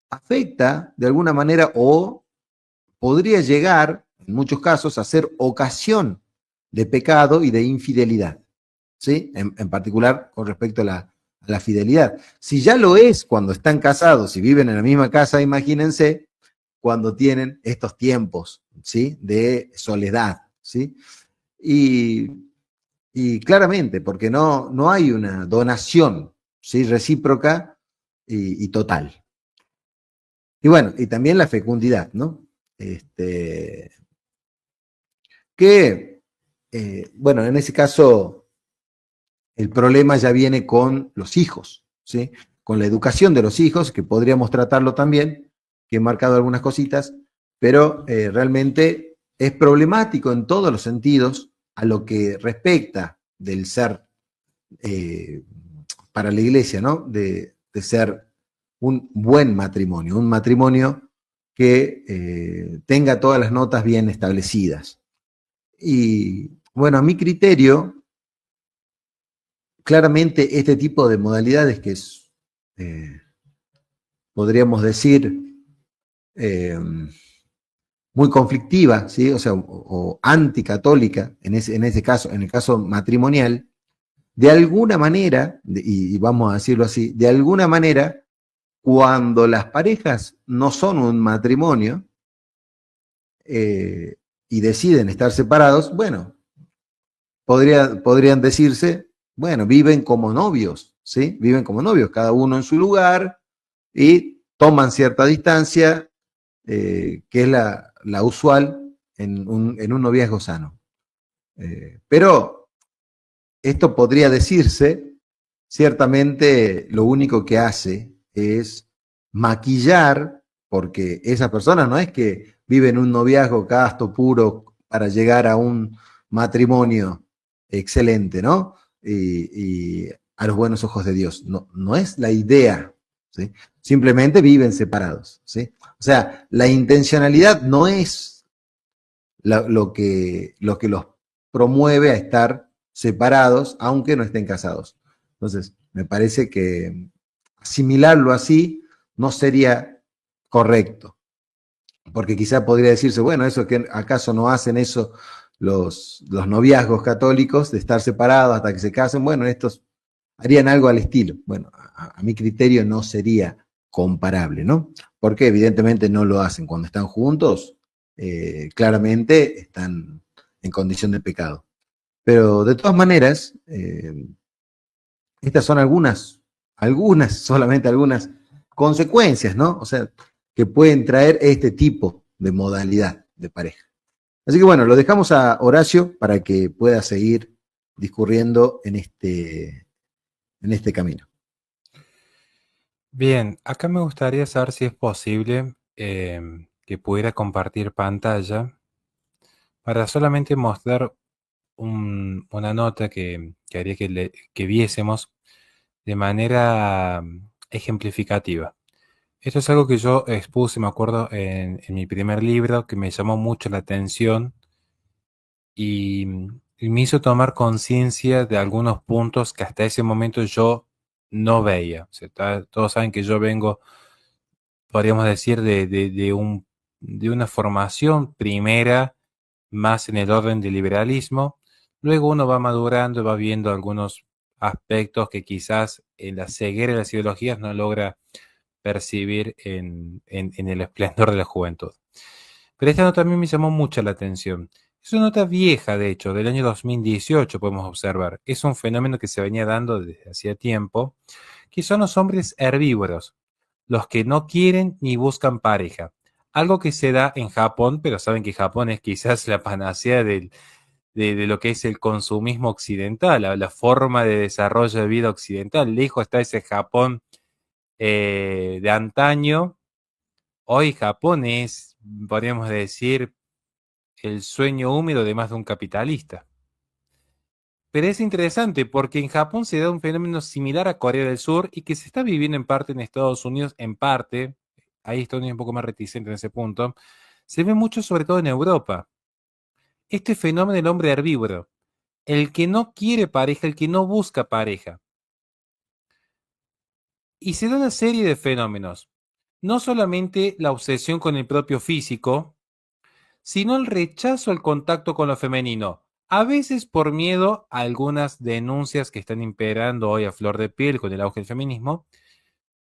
afecta de alguna manera o podría llegar, en muchos casos, a ser ocasión de pecado y de infidelidad, ¿sí? En particular con respecto a la fidelidad. Si ya lo es cuando están casados y viven en la misma casa, imagínense cuando tienen estos tiempos, ¿sí?, de soledad, ¿sí? Y claramente, porque no hay una donación, ¿sí?, recíproca y total. Y bueno, y también la fecundidad, ¿no? Bueno, en ese caso, el problema ya viene con los hijos, ¿sí? Con la educación de los hijos, que podríamos tratarlo también, que he marcado algunas cositas, pero realmente es problemático en todos los sentidos a lo que respecta del ser para la Iglesia, ¿no? De ser un buen matrimonio, un matrimonio que tenga todas las notas bien establecidas. Y bueno, a mi criterio, claramente este tipo de modalidades que es, podríamos decir, muy conflictiva, ¿sí? O sea, o anticatólica, en ese caso, en el caso matrimonial, de alguna manera, y vamos a decirlo así, de alguna manera, cuando las parejas no son un matrimonio y deciden estar separados, bueno, podrían decirse, bueno, viven como novios, ¿sí? Viven como novios, cada uno en su lugar y toman cierta distancia, que es la usual en un noviazgo sano. Pero esto podría decirse, ciertamente lo único que hace es maquillar, porque esas personas no es que viven un noviazgo casto, puro, para llegar a un matrimonio excelente, ¿no? Y a los buenos ojos de Dios. No es la idea, ¿sí? Simplemente viven separados, ¿sí? O sea, la intencionalidad no es lo que los promueve a estar separados, aunque no estén casados. Entonces, me parece que asimilarlo así no sería correcto, porque quizá podría decirse, bueno, eso que acaso no hacen eso los noviazgos católicos, de estar separados hasta que se casen, bueno, estos harían algo al estilo. Bueno, a mi criterio no sería comparable, ¿no? Porque evidentemente no lo hacen. Cuando están juntos, claramente están en condición de pecado. Pero de todas maneras, estas son solamente algunas consecuencias, ¿no? O sea, que pueden traer este tipo de modalidad de pareja. Así que bueno, lo dejamos a Horacio para que pueda seguir discurriendo en este camino. Bien, acá me gustaría saber si es posible que pudiera compartir pantalla para solamente mostrar una nota que haría que viésemos de manera ejemplificativa. Esto es algo que yo expuse, me acuerdo, en mi primer libro, que me llamó mucho la atención y me hizo tomar conciencia de algunos puntos que hasta ese momento yo no veía. O sea, todos saben que yo vengo, podríamos decir, de una formación primera más en el orden del liberalismo. Luego uno va madurando y va viendo algunos aspectos que quizás en la ceguera de las ideologías no logra percibir en el esplendor de la juventud. Pero esta nota también me llamó mucho la atención. Es una nota vieja, de hecho, del año 2018 podemos observar. Es un fenómeno que se venía dando desde hacía tiempo, que son los hombres herbívoros, los que no quieren ni buscan pareja. Algo que se da en Japón, pero saben que Japón es quizás la panacea de lo que es el consumismo occidental, la forma de desarrollo de vida occidental. Lejos está ese Japón de antaño. Hoy Japón es, podríamos decir, el sueño húmedo de más de un capitalista. Pero es interesante porque en Japón se da un fenómeno similar a Corea del Sur y que se está viviendo en parte en Estados Unidos, en parte, ahí Estados Unidos es un poco más reticente en ese punto, se ve mucho sobre todo en Europa. Este fenómeno del hombre herbívoro, el que no quiere pareja, el que no busca pareja. Y se da una serie de fenómenos. No solamente la obsesión con el propio físico, sino el rechazo al contacto con lo femenino, a veces por miedo a algunas denuncias que están imperando hoy a flor de piel con el auge del feminismo,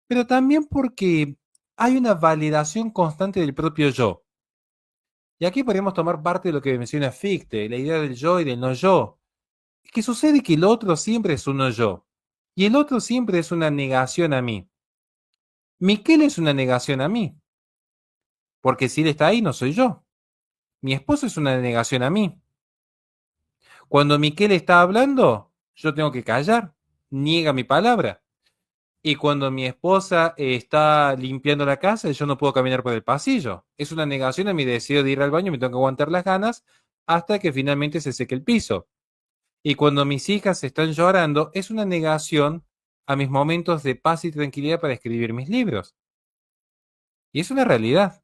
pero también porque hay una validación constante del propio yo. Y aquí podemos tomar parte de lo que menciona Fichte, la idea del yo y del no yo. Es que sucede que el otro siempre es un no yo, y el otro siempre es una negación a mí. Miquel es una negación a mí, porque si él está ahí no soy yo. Mi esposo es una negación a mí. Cuando Miquel está hablando, yo tengo que callar, niega mi palabra. Y cuando mi esposa está limpiando la casa, yo no puedo caminar por el pasillo. Es una negación a mi deseo de ir al baño, me tengo que aguantar las ganas hasta que finalmente se seque el piso. Y cuando mis hijas están llorando, es una negación a mis momentos de paz y tranquilidad para escribir mis libros. Y es una realidad.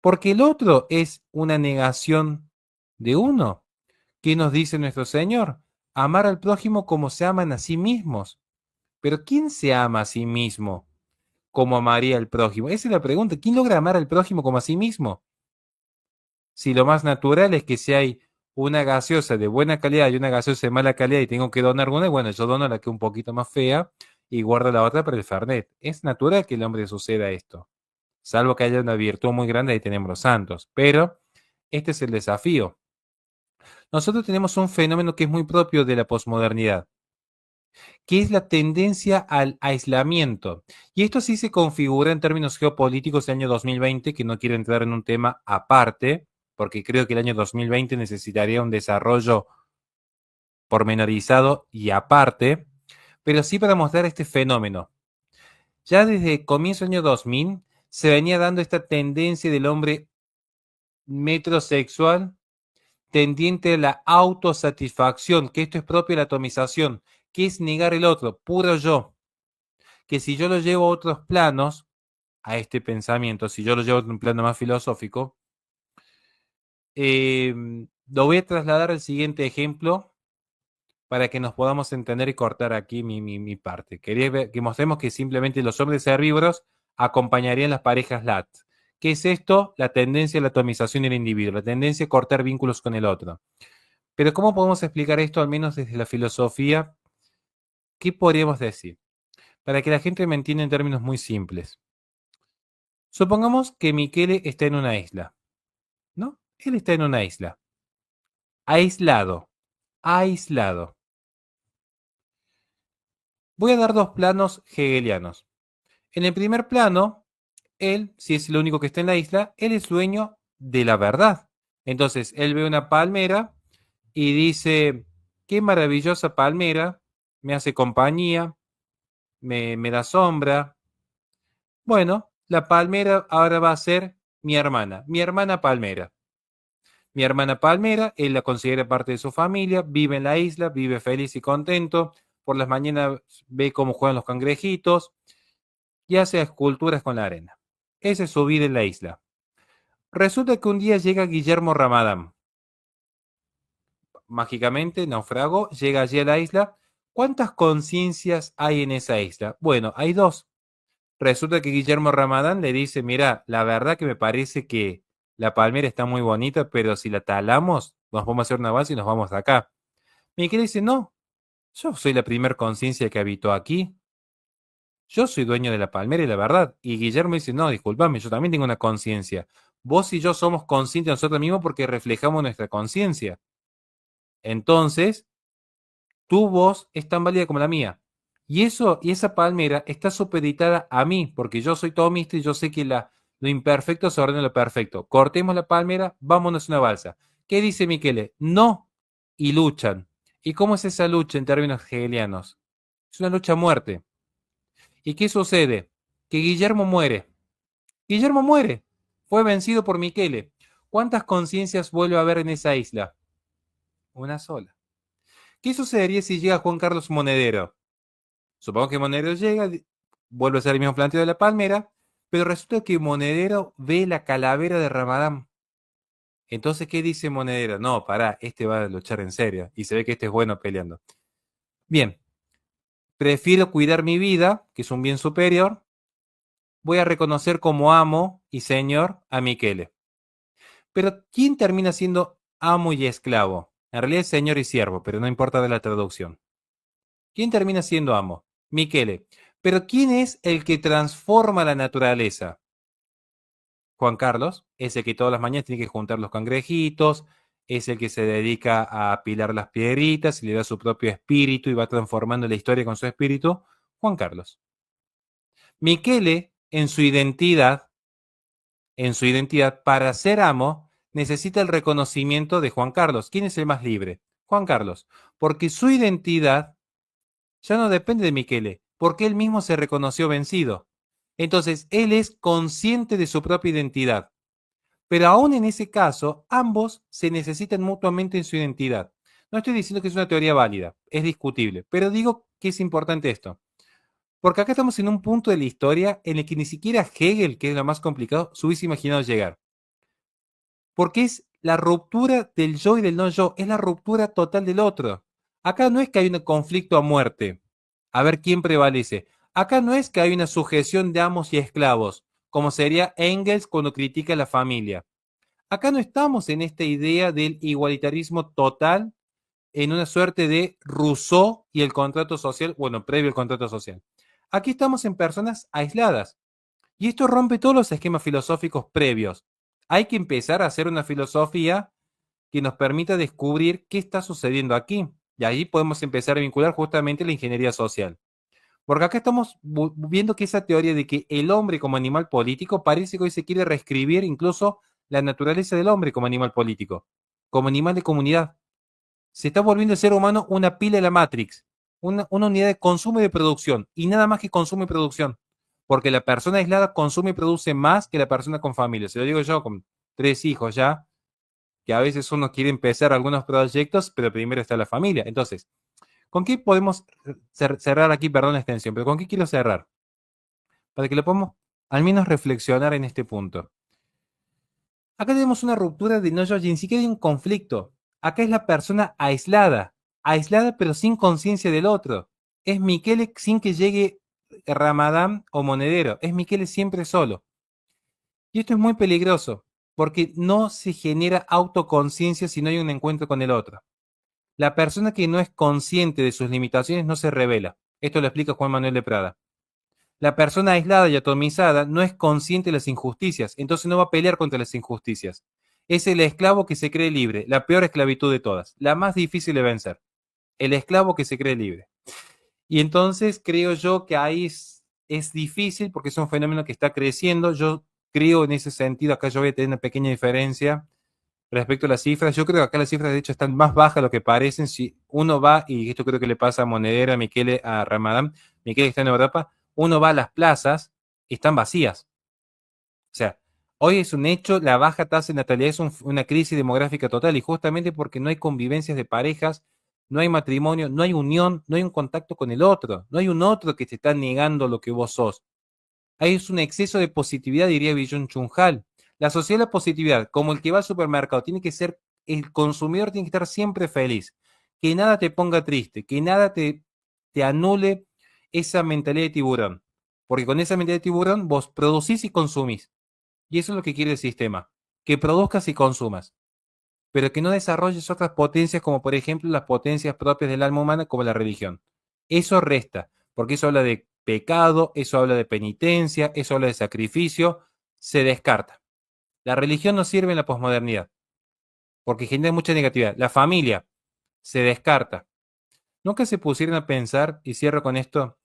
Porque el otro es una negación de uno. ¿Qué nos dice nuestro Señor? Amar al prójimo como se aman a sí mismos. Pero ¿quién se ama a sí mismo como amaría al prójimo? Esa es la pregunta. ¿Quién logra amar al prójimo como a sí mismo? Si lo más natural es que si hay una gaseosa de buena calidad y una gaseosa de mala calidad y tengo que donar una, bueno, yo dono la que es un poquito más fea y guardo la otra para el Fernet. Es natural que el hombre suceda esto. Salvo que haya una virtud muy grande, ahí tenemos los santos. Pero este es el desafío. Nosotros tenemos un fenómeno que es muy propio de la posmodernidad, que es la tendencia al aislamiento. Y esto sí se configura en términos geopolíticos del año 2020, que no quiero entrar en un tema aparte, porque creo que el año 2020 necesitaría un desarrollo pormenorizado y aparte, pero sí para mostrar este fenómeno. Ya desde comienzo del año 2000 se venía dando esta tendencia del hombre metrosexual tendiente a la autosatisfacción, que esto es propio de la atomización, que es negar el otro, puro yo. Que si yo lo llevo a otros planos, a este pensamiento, si yo lo llevo a un plano más filosófico, lo voy a trasladar al siguiente ejemplo para que nos podamos entender y cortar aquí mi parte. Quería que mostremos que simplemente los hombres herbívoros acompañarían las parejas LAT. ¿Qué es esto? La tendencia a la atomización del individuo, la tendencia a cortar vínculos con el otro. Pero ¿cómo podemos explicar esto, al menos desde la filosofía? ¿Qué podríamos decir? Para que la gente me entienda en términos muy simples. Supongamos que Michele está en una isla, ¿no? Él está en una isla. Aislado. Aislado. Voy a dar dos planos hegelianos. En el primer plano, él, si es el único que está en la isla, él es dueño de la verdad. Entonces, él ve una palmera y dice, qué maravillosa palmera, me hace compañía, me da sombra. Bueno, la palmera ahora va a ser mi hermana palmera. Mi hermana palmera, él la considera parte de su familia, vive en la isla, vive feliz y contento. Por las mañanas ve cómo juegan los cangrejitos y hace esculturas con la arena. Esa es su vida en la isla. Resulta que un día llega Guillermo Ramadán. Mágicamente, naufragó, llega allí a la isla. ¿Cuántas conciencias hay en esa isla? Bueno, hay dos. Resulta que Guillermo Ramadán le dice, mira, la verdad que me parece que la palmera está muy bonita, pero si la talamos, nos vamos a hacer una balsa y nos vamos de acá. Miquel dice, no, yo soy la primer conciencia que habitó aquí. Yo soy dueño de la palmera y la verdad. Y Guillermo dice, no, discúlpame, yo también tengo una conciencia. Vos y yo somos conscientes de nosotros mismos porque reflejamos nuestra conciencia. Entonces, tu voz es tan válida como la mía. Y esa palmera está supeditada a mí, porque yo soy tomista y yo sé que lo imperfecto se ordena lo perfecto. Cortemos la palmera, vámonos a una balsa. ¿Qué dice Michele? No, y luchan. ¿Y cómo es esa lucha en términos hegelianos? Es una lucha a muerte. ¿Y qué sucede? Que Guillermo muere. Guillermo muere. Fue vencido por Michele. ¿Cuántas conciencias vuelve a haber en esa isla? Una sola. ¿Qué sucedería si llega Juan Carlos Monedero? Supongo que Monedero llega, vuelve a ser el mismo planteo de la palmera, pero resulta que Monedero ve la calavera de Ramadán. Entonces, ¿qué dice Monedero? No, pará, este va a luchar en serio. Y se ve que este es bueno peleando. Bien, prefiero cuidar mi vida, que es un bien superior. Voy a reconocer como amo y señor a Michele. Pero, ¿quién termina siendo amo y esclavo? En realidad es señor y siervo, pero no importa de la traducción. ¿Quién termina siendo amo? Michele. Pero ¿quién es el que transforma la naturaleza? Juan Carlos es el que todas las mañanas tiene que juntar los cangrejitos, es el que se dedica a apilar las piedritas y le da su propio espíritu y va transformando la historia con su espíritu. Juan Carlos. Michele, en su identidad, para ser amo, necesita el reconocimiento de Juan Carlos. ¿Quién es el más libre? Juan Carlos. Porque su identidad ya no depende de Michele, porque él mismo se reconoció vencido. Entonces, él es consciente de su propia identidad. Pero aún en ese caso, ambos se necesitan mutuamente en su identidad. No estoy diciendo que es una teoría válida, es discutible, pero digo que es importante esto. Porque acá estamos en un punto de la historia en el que ni siquiera Hegel, que es lo más complicado, se hubiese imaginado llegar. Porque es la ruptura del yo y del no yo, es la ruptura total del otro. Acá no es que hay un conflicto a muerte, a ver quién prevalece. Acá no es que hay una sujeción de amos y esclavos, como sería Engels cuando critica la familia. Acá no estamos en esta idea del igualitarismo total, en una suerte de Rousseau y el contrato social, bueno, previo al contrato social. Aquí estamos en personas aisladas. Y esto rompe todos los esquemas filosóficos previos. Hay que empezar a hacer una filosofía que nos permita descubrir qué está sucediendo aquí. Y ahí podemos empezar a vincular justamente la ingeniería social. Porque acá estamos viendo que esa teoría de que el hombre como animal político parece que hoy se quiere reescribir incluso la naturaleza del hombre como animal político, como animal de comunidad. Se está volviendo el ser humano una pila de la Matrix, una unidad de consumo y de producción, y nada más que consumo y producción. Porque la persona aislada consume y produce más que la persona con familia. Se lo digo yo, con 3 hijos ya, que a veces uno quiere empezar algunos proyectos, pero primero está la familia. Entonces, ¿con qué podemos cerrar aquí? Perdón la extensión, pero ¿con qué quiero cerrar? Para que lo podamos al menos reflexionar en este punto. Acá tenemos una ruptura de no yo, ni siquiera hay un conflicto. Acá es la persona aislada, aislada pero sin conciencia del otro. Es Michele sin que llegue Ramadán o Monedero. Es Michele siempre solo. Y esto es muy peligroso, porque no se genera autoconciencia si no hay un encuentro con el otro. La persona que no es consciente de sus limitaciones no se revela. Esto lo explica Juan Manuel de Prada. La persona aislada y atomizada no es consciente de las injusticias, entonces no va a pelear contra las injusticias. Es el esclavo que se cree libre, la peor esclavitud de todas, la más difícil de vencer. El esclavo que se cree libre. Y entonces creo yo que ahí es difícil porque es un fenómeno que está creciendo. Yo creo en ese sentido, acá yo voy a tener una pequeña diferencia respecto a las cifras. Yo creo que acá las cifras de hecho están más bajas de lo que parecen. Si uno va, y esto creo que le pasa a Monedero, a Michele, a Ramadán, Michele está en Europa, uno va a las plazas y están vacías. O sea, hoy es un hecho, la baja tasa de natalidad es una crisis demográfica total, y justamente porque no hay convivencias de parejas, no hay matrimonio, no hay unión, no hay un contacto con el otro, no hay un otro que te está negando lo que vos sos. Ahí es un exceso de positividad, diría Byung Chun Han. La sociedad de la positividad, como el que va al supermercado, tiene que ser, el consumidor tiene que estar siempre feliz, que nada te ponga triste, que nada te anule esa mentalidad de tiburón, porque con esa mentalidad de tiburón vos producís y consumís. Y eso es lo que quiere el sistema, que produzcas y consumas, pero que no desarrolles otras potencias como por ejemplo las potencias propias del alma humana como la religión. Eso resta, porque eso habla de pecado, eso habla de penitencia, eso habla de sacrificio, se descarta. La religión no sirve en la posmodernidad, porque genera mucha negatividad. La familia se descarta. Nunca se pusieron a pensar, y cierro con esto,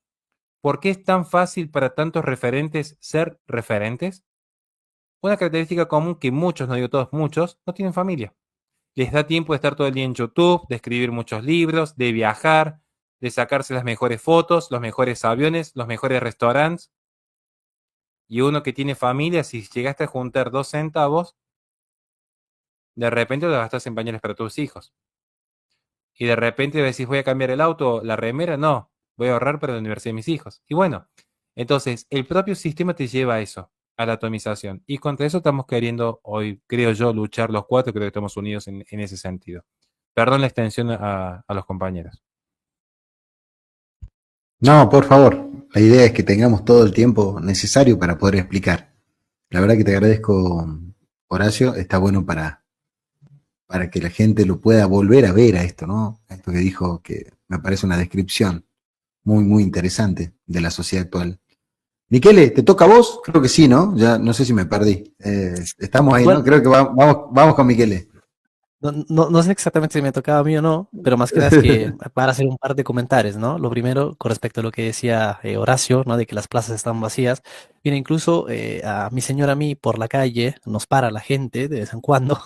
¿por qué es tan fácil para tantos referentes ser referentes? Una característica común que muchos, no digo todos, muchos, no tienen familia. Les da tiempo de estar todo el día en YouTube, de escribir muchos libros, de viajar, de sacarse las mejores fotos, los mejores aviones, los mejores restaurantes. Y uno que tiene familia, si llegaste a juntar 2 centavos, de repente lo gastas en pañales para tus hijos. Y de repente decís, voy a cambiar el auto, la remera, no, voy a ahorrar para la universidad de mis hijos. Y bueno, entonces el propio sistema te lleva a eso, a la atomización. Y contra eso estamos queriendo hoy, creo yo, luchar los cuatro, creo que estamos unidos en ese sentido. Perdón la extensión a los compañeros. No, por favor. La idea es que tengamos todo el tiempo necesario para poder explicar. La verdad que te agradezco, Horacio. Está bueno para que la gente lo pueda volver a ver a esto, ¿no? A esto que dijo, que me parece una descripción muy, muy interesante de la sociedad actual. Michele, ¿te toca a vos? Creo que sí, ¿no? Ya no sé si me perdí. Estamos ahí, Bueno, ¿no? Creo que vamos con Michele. no sé exactamente si me tocaba a mí o no, pero más que nada es que para hacer un par de comentarios, ¿no? Lo primero, con respecto a lo que decía Horacio, ¿no? De que las plazas están vacías. Mira, incluso a mi señora, a mí, por la calle, nos para la gente de vez en cuando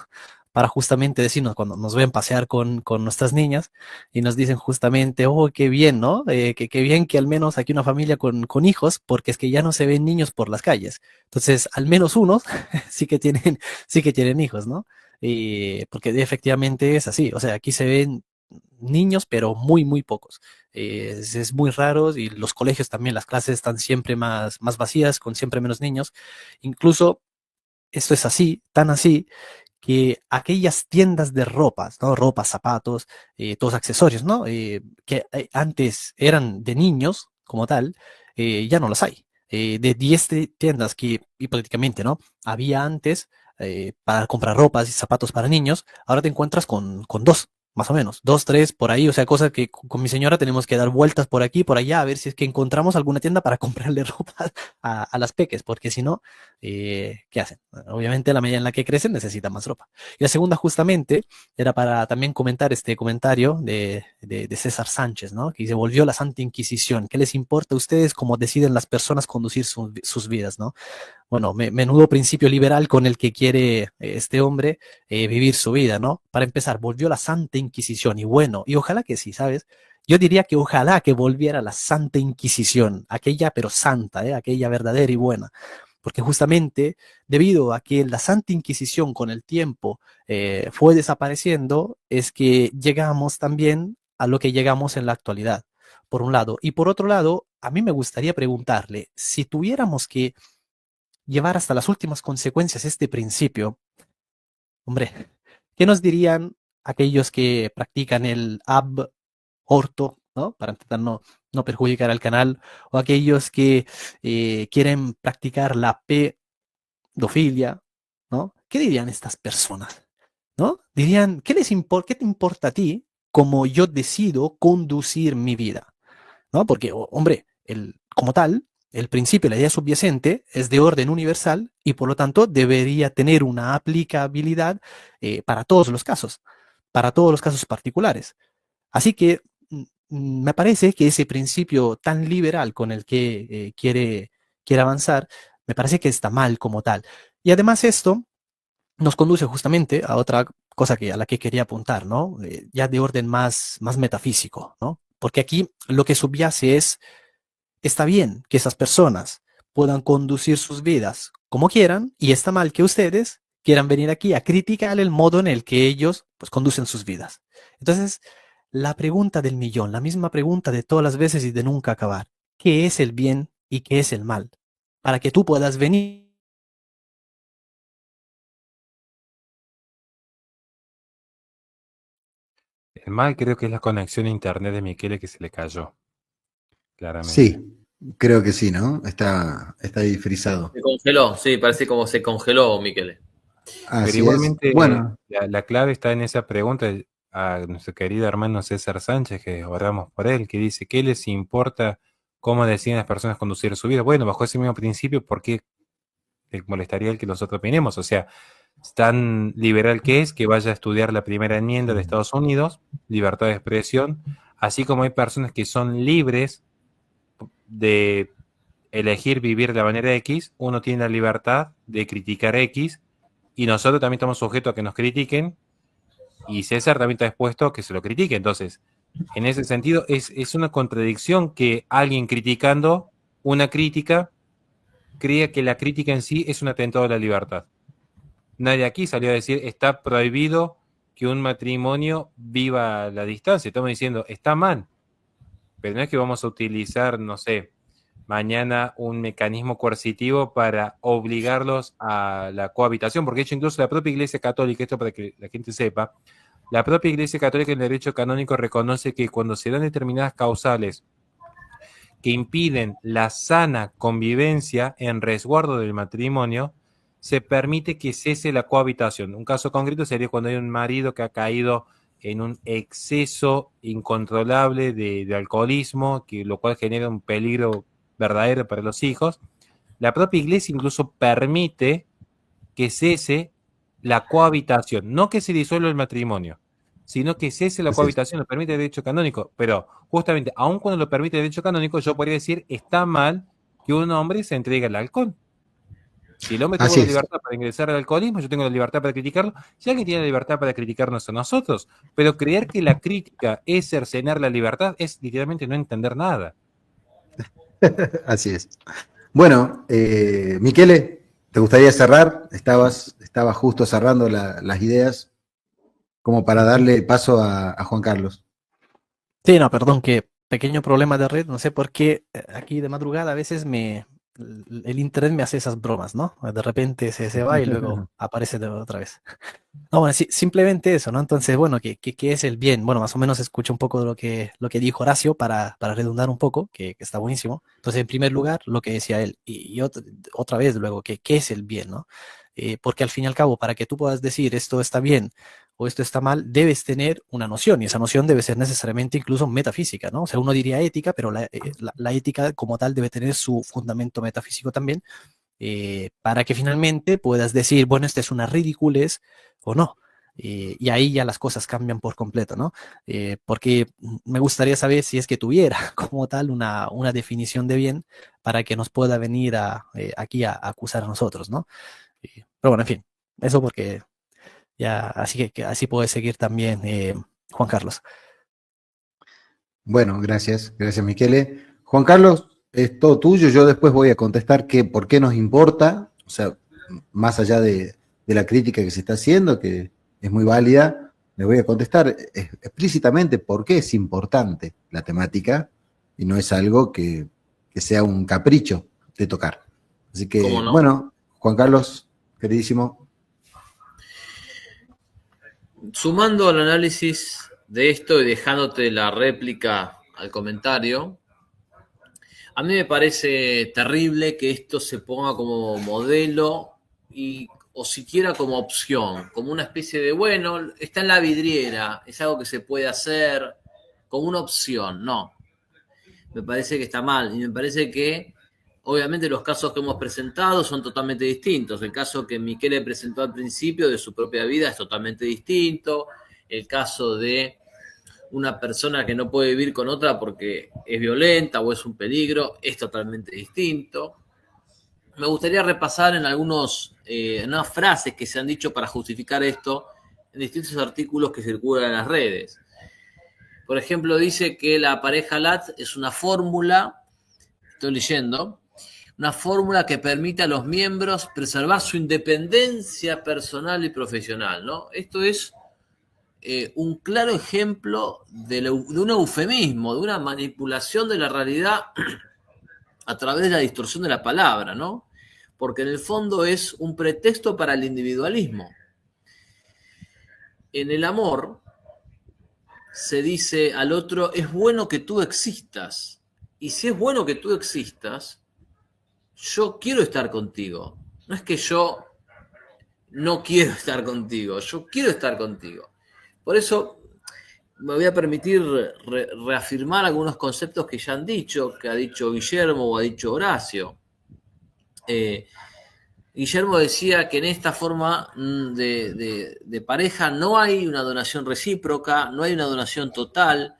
para justamente decirnos, cuando nos ven pasear con nuestras niñas, y nos dicen justamente, oh, qué bien, ¿no? Qué bien que al menos aquí una familia con hijos, porque es que ya no se ven niños por las calles. Entonces, al menos unos sí que tienen hijos, ¿no? Porque efectivamente es así, o sea, aquí se ven niños, pero muy, muy pocos. Es muy raro, y los colegios también, las clases están siempre más vacías, con siempre menos niños. Incluso esto es así, tan así, que aquellas tiendas de ropas, ¿no? Ropas, zapatos, todos accesorios, ¿no? Que antes eran de niños como tal, ya no las hay. De 10 tiendas que hipotéticamente, ¿no? Había antes para comprar ropas y zapatos para niños, ahora te encuentras con dos, más o menos, dos, tres, por ahí, o sea, cosas que con mi señora tenemos que dar vueltas por aquí, por allá, a ver si es que encontramos alguna tienda para comprarle ropa a las peques, porque si no, ¿qué hacen? Obviamente, a la medida en la que crecen, necesitan más ropa. Y la segunda, justamente, era para también comentar este comentario de César Sánchez, ¿no? Que dice, volvió la Santa Inquisición. ¿Qué les importa a ustedes cómo deciden las personas conducir sus vidas, ¿no? Bueno, menudo principio liberal con el que quiere este hombre vivir su vida, ¿no? Para empezar, volvió la Santa Inquisición, y bueno, y ojalá que sí, ¿sabes? Yo diría que ojalá que volviera la Santa Inquisición, aquella pero santa, aquella verdadera y buena, porque justamente debido a que la Santa Inquisición con el tiempo fue desapareciendo, es que llegamos también a lo que llegamos en la actualidad, por un lado. Y por otro lado, a mí me gustaría preguntarle, si tuviéramos que llevar hasta las últimas consecuencias este principio, hombre, ¿qué nos dirían aquellos que practican el aborto, ¿no? Para intentar no perjudicar al canal, o aquellos que quieren practicar la pedofilia, ¿no? ¿Qué dirían estas personas? ¿No? Dirían, ¿qué te importa a ti cómo yo decido conducir mi vida? ¿No? Porque, hombre, como tal, el principio, la idea subyacente, es de orden universal, y por lo tanto debería tener una aplicabilidad para todos los casos particulares. Así que me parece que ese principio tan liberal con el que quiere avanzar, me parece que está mal como tal. Y además esto nos conduce justamente a otra cosa a la que quería apuntar, ¿no? Ya de orden más metafísico, ¿no? Porque aquí lo que subyace es, está bien que esas personas puedan conducir sus vidas como quieran y está mal que ustedes quieran venir aquí a criticar el modo en el que ellos pues conducen sus vidas. Entonces, la pregunta del millón, la misma pregunta de todas las veces y de nunca acabar, ¿qué es el bien y qué es el mal? Para que tú puedas venir. El mal creo que es la conexión a internet de Michele que se le cayó, claramente. Sí, creo que sí, ¿no? Está ahí frisado. Se congeló, sí, parece como se congeló, Miquel. Pero Así es. igualmente Bueno, la clave está en esa pregunta a nuestro querido hermano César Sánchez, que oramos por él, que dice, ¿qué les importa cómo deciden las personas conducir su vida? Bueno, bajo ese mismo principio, ¿por qué le molestaría el que nosotros opinemos? O sea, tan liberal que es que vaya a estudiar la primera enmienda de Estados Unidos, libertad de expresión, así como hay personas que son libres de elegir vivir de la manera X, uno tiene la libertad de criticar X y nosotros también estamos sujetos a que nos critiquen y César también está expuesto a que se lo critique. Entonces, en ese sentido, es una contradicción que alguien criticando una crítica crea que la crítica en sí es un atentado a la libertad. Nadie aquí salió a decir está prohibido que un matrimonio viva a la distancia. Estamos diciendo está mal, pero no es que vamos a utilizar, no sé, mañana un mecanismo coercitivo para obligarlos a la cohabitación, porque de hecho incluso la propia Iglesia Católica, esto para que la gente sepa, la propia Iglesia Católica en el derecho canónico reconoce que cuando se dan determinadas causales que impiden la sana convivencia en resguardo del matrimonio, se permite que cese la cohabitación. Un caso concreto sería cuando hay un marido que ha caído en un exceso incontrolable de alcoholismo, que, lo cual genera un peligro verdadero para los hijos. La propia iglesia incluso permite que cese la cohabitación, no que se disuelva el matrimonio, sino que cese la así es. cohabitación, lo permite el derecho canónico. Pero justamente, aun cuando lo permite el derecho canónico, yo podría decir, está mal que un hombre se entregue al alcohol. Si el hombre tuvo Así la es. libertad para ingresar al alcoholismo, yo tengo la libertad para criticarlo. Si alguien tiene la libertad para criticarnos a nosotros, pero creer que la crítica es cercenar la libertad es literalmente no entender nada. Así es. Bueno, Michele, ¿te gustaría cerrar? Estaba justo cerrando las ideas como para darle paso a Juan Carlos. Sí, no, perdón, que pequeño problema de red, no sé por qué aquí de madrugada a veces el internet me hace esas bromas, ¿no? De repente se va y luego aparece otra vez. No, bueno, sí, simplemente eso, ¿no? Entonces, bueno, ¿qué es el bien? Bueno, más o menos escucho un poco de lo que dijo Horacio para redundar un poco, que está buenísimo. Entonces, en primer lugar, lo que decía él, y otra vez luego, ¿qué es el bien, ¿no? Porque al fin y al cabo, para que tú puedas decir esto está bien o esto está mal, debes tener una noción, y esa noción debe ser necesariamente incluso metafísica, ¿no? O sea, uno diría ética, pero la ética como tal debe tener su fundamento metafísico también, para que finalmente puedas decir, bueno, esta es una ridiculez o no. Y ahí ya las cosas cambian por completo, ¿no? Porque me gustaría saber si es que tuviera como tal una definición de bien para que nos pueda venir aquí a acusar a nosotros, ¿no? Pero bueno, en fin, eso porque ya, así que así puede seguir también Juan Carlos. Bueno, gracias Michele. Juan Carlos, es todo tuyo. Yo después voy a contestar por qué nos importa, o sea, más allá de la crítica que se está haciendo, que es muy válida, le voy a contestar explícitamente por qué es importante la temática y no es algo que sea un capricho de tocar. Así ¿Cómo que, no? bueno, Juan Carlos, queridísimo. Sumando al análisis de esto y dejándote la réplica al comentario, a mí me parece terrible que esto se ponga como modelo o siquiera como opción, como una especie de, bueno, está en la vidriera, es algo que se puede hacer como una opción. No, me parece que está mal y me parece que obviamente los casos que hemos presentado son totalmente distintos. El caso que Michele presentó al principio de su propia vida es totalmente distinto. El caso de una persona que no puede vivir con otra porque es violenta o es un peligro, es totalmente distinto. Me gustaría repasar en unas frases que se han dicho para justificar esto en distintos artículos que circulan en las redes. Por ejemplo, dice que la pareja LAT es una fórmula, estoy leyendo, una fórmula que permite a los miembros preservar su independencia personal y profesional, ¿no? Esto es un claro ejemplo de un eufemismo, de una manipulación de la realidad a través de la distorsión de la palabra, ¿no? Porque en el fondo es un pretexto para el individualismo. En el amor se dice al otro, es bueno que tú existas. Y si es bueno que tú existas, yo quiero estar contigo. No es que yo no quiero estar contigo, yo quiero estar contigo. Por eso me voy a permitir reafirmar algunos conceptos que ya han dicho, que ha dicho Guillermo o ha dicho Horacio. Guillermo decía que en esta forma de pareja no hay una donación recíproca, no hay una donación total,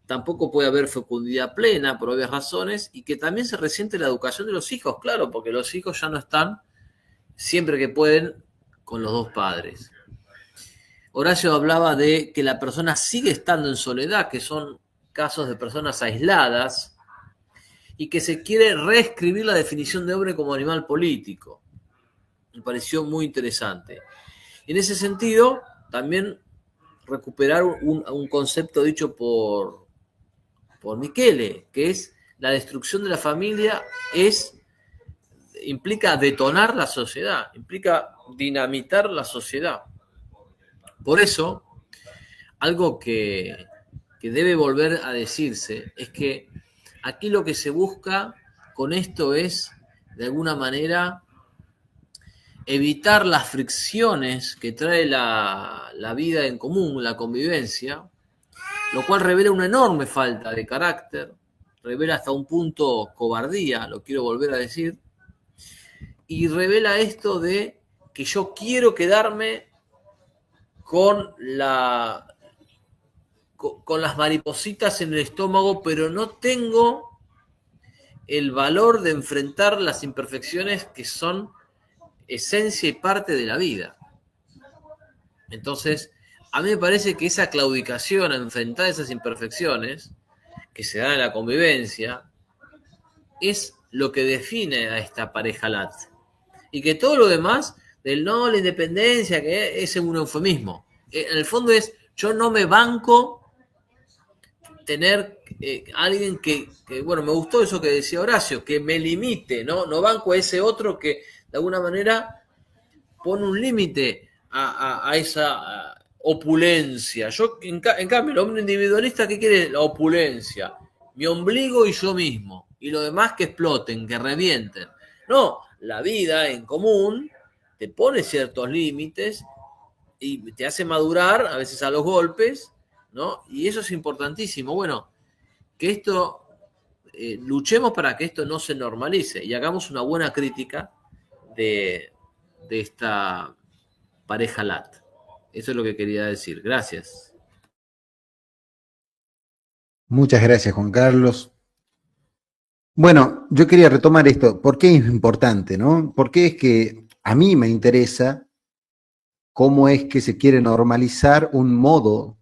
tampoco puede haber fecundidad plena por obvias razones, y que también se resiente la educación de los hijos, claro, porque los hijos ya no están siempre que pueden con los dos padres. Horacio hablaba de que la persona sigue estando en soledad, que son casos de personas aisladas, y que se quiere reescribir la definición de hombre como animal político. Me pareció muy interesante. En ese sentido, también recuperar un concepto dicho por Michele, que es la destrucción de la familia implica detonar la sociedad, implica dinamitar la sociedad. Por eso, algo que debe volver a decirse es que aquí lo que se busca con esto es, de alguna manera, evitar las fricciones que trae la vida en común, la convivencia, lo cual revela una enorme falta de carácter, revela hasta un punto cobardía, lo quiero volver a decir, y revela esto de que yo quiero quedarme con las maripositas en el estómago, pero no tengo el valor de enfrentar las imperfecciones que son esencia y parte de la vida. Entonces, a mí me parece que esa claudicación a enfrentar esas imperfecciones que se dan en la convivencia es lo que define a esta pareja LAT. Y que todo lo demás, la independencia, que es un eufemismo. En el fondo es, yo no me banco tener alguien que, bueno, me gustó eso que decía Horacio, que me limite, ¿no? No banco a ese otro que de alguna manera pone un límite a esa opulencia. Yo, en cambio, el hombre individualista, ¿qué quiere? La opulencia. Mi ombligo y yo mismo. Y lo demás que exploten, que revienten. No, la vida en común te pone ciertos límites y te hace madurar, a veces a los golpes, ¿no? Y eso es importantísimo. Bueno, que esto, luchemos para que esto no se normalice y hagamos una buena crítica de esta pareja LAT. Eso es lo que quería decir. Gracias. Muchas gracias, Juan Carlos. Bueno, yo quería retomar esto. ¿Por qué es importante, no? Porque es que a mí me interesa cómo es que se quiere normalizar un modo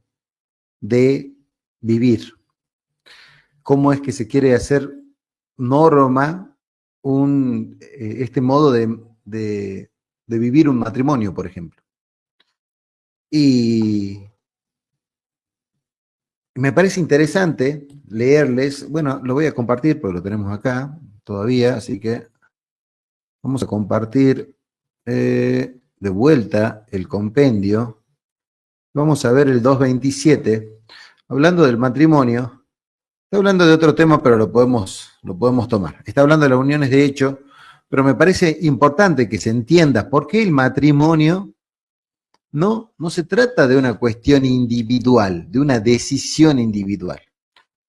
de vivir. Cómo es que se quiere hacer norma este modo de vivir un matrimonio, por ejemplo. Y me parece interesante leerles, bueno, lo voy a compartir porque lo tenemos acá todavía, así que vamos a compartir de vuelta el compendio. Vamos a ver el 227, hablando del matrimonio. Está hablando de otro tema, pero lo podemos tomar. Está hablando de las uniones de hecho, pero me parece importante que se entienda por qué el matrimonio no se trata de una cuestión individual, de una decisión individual.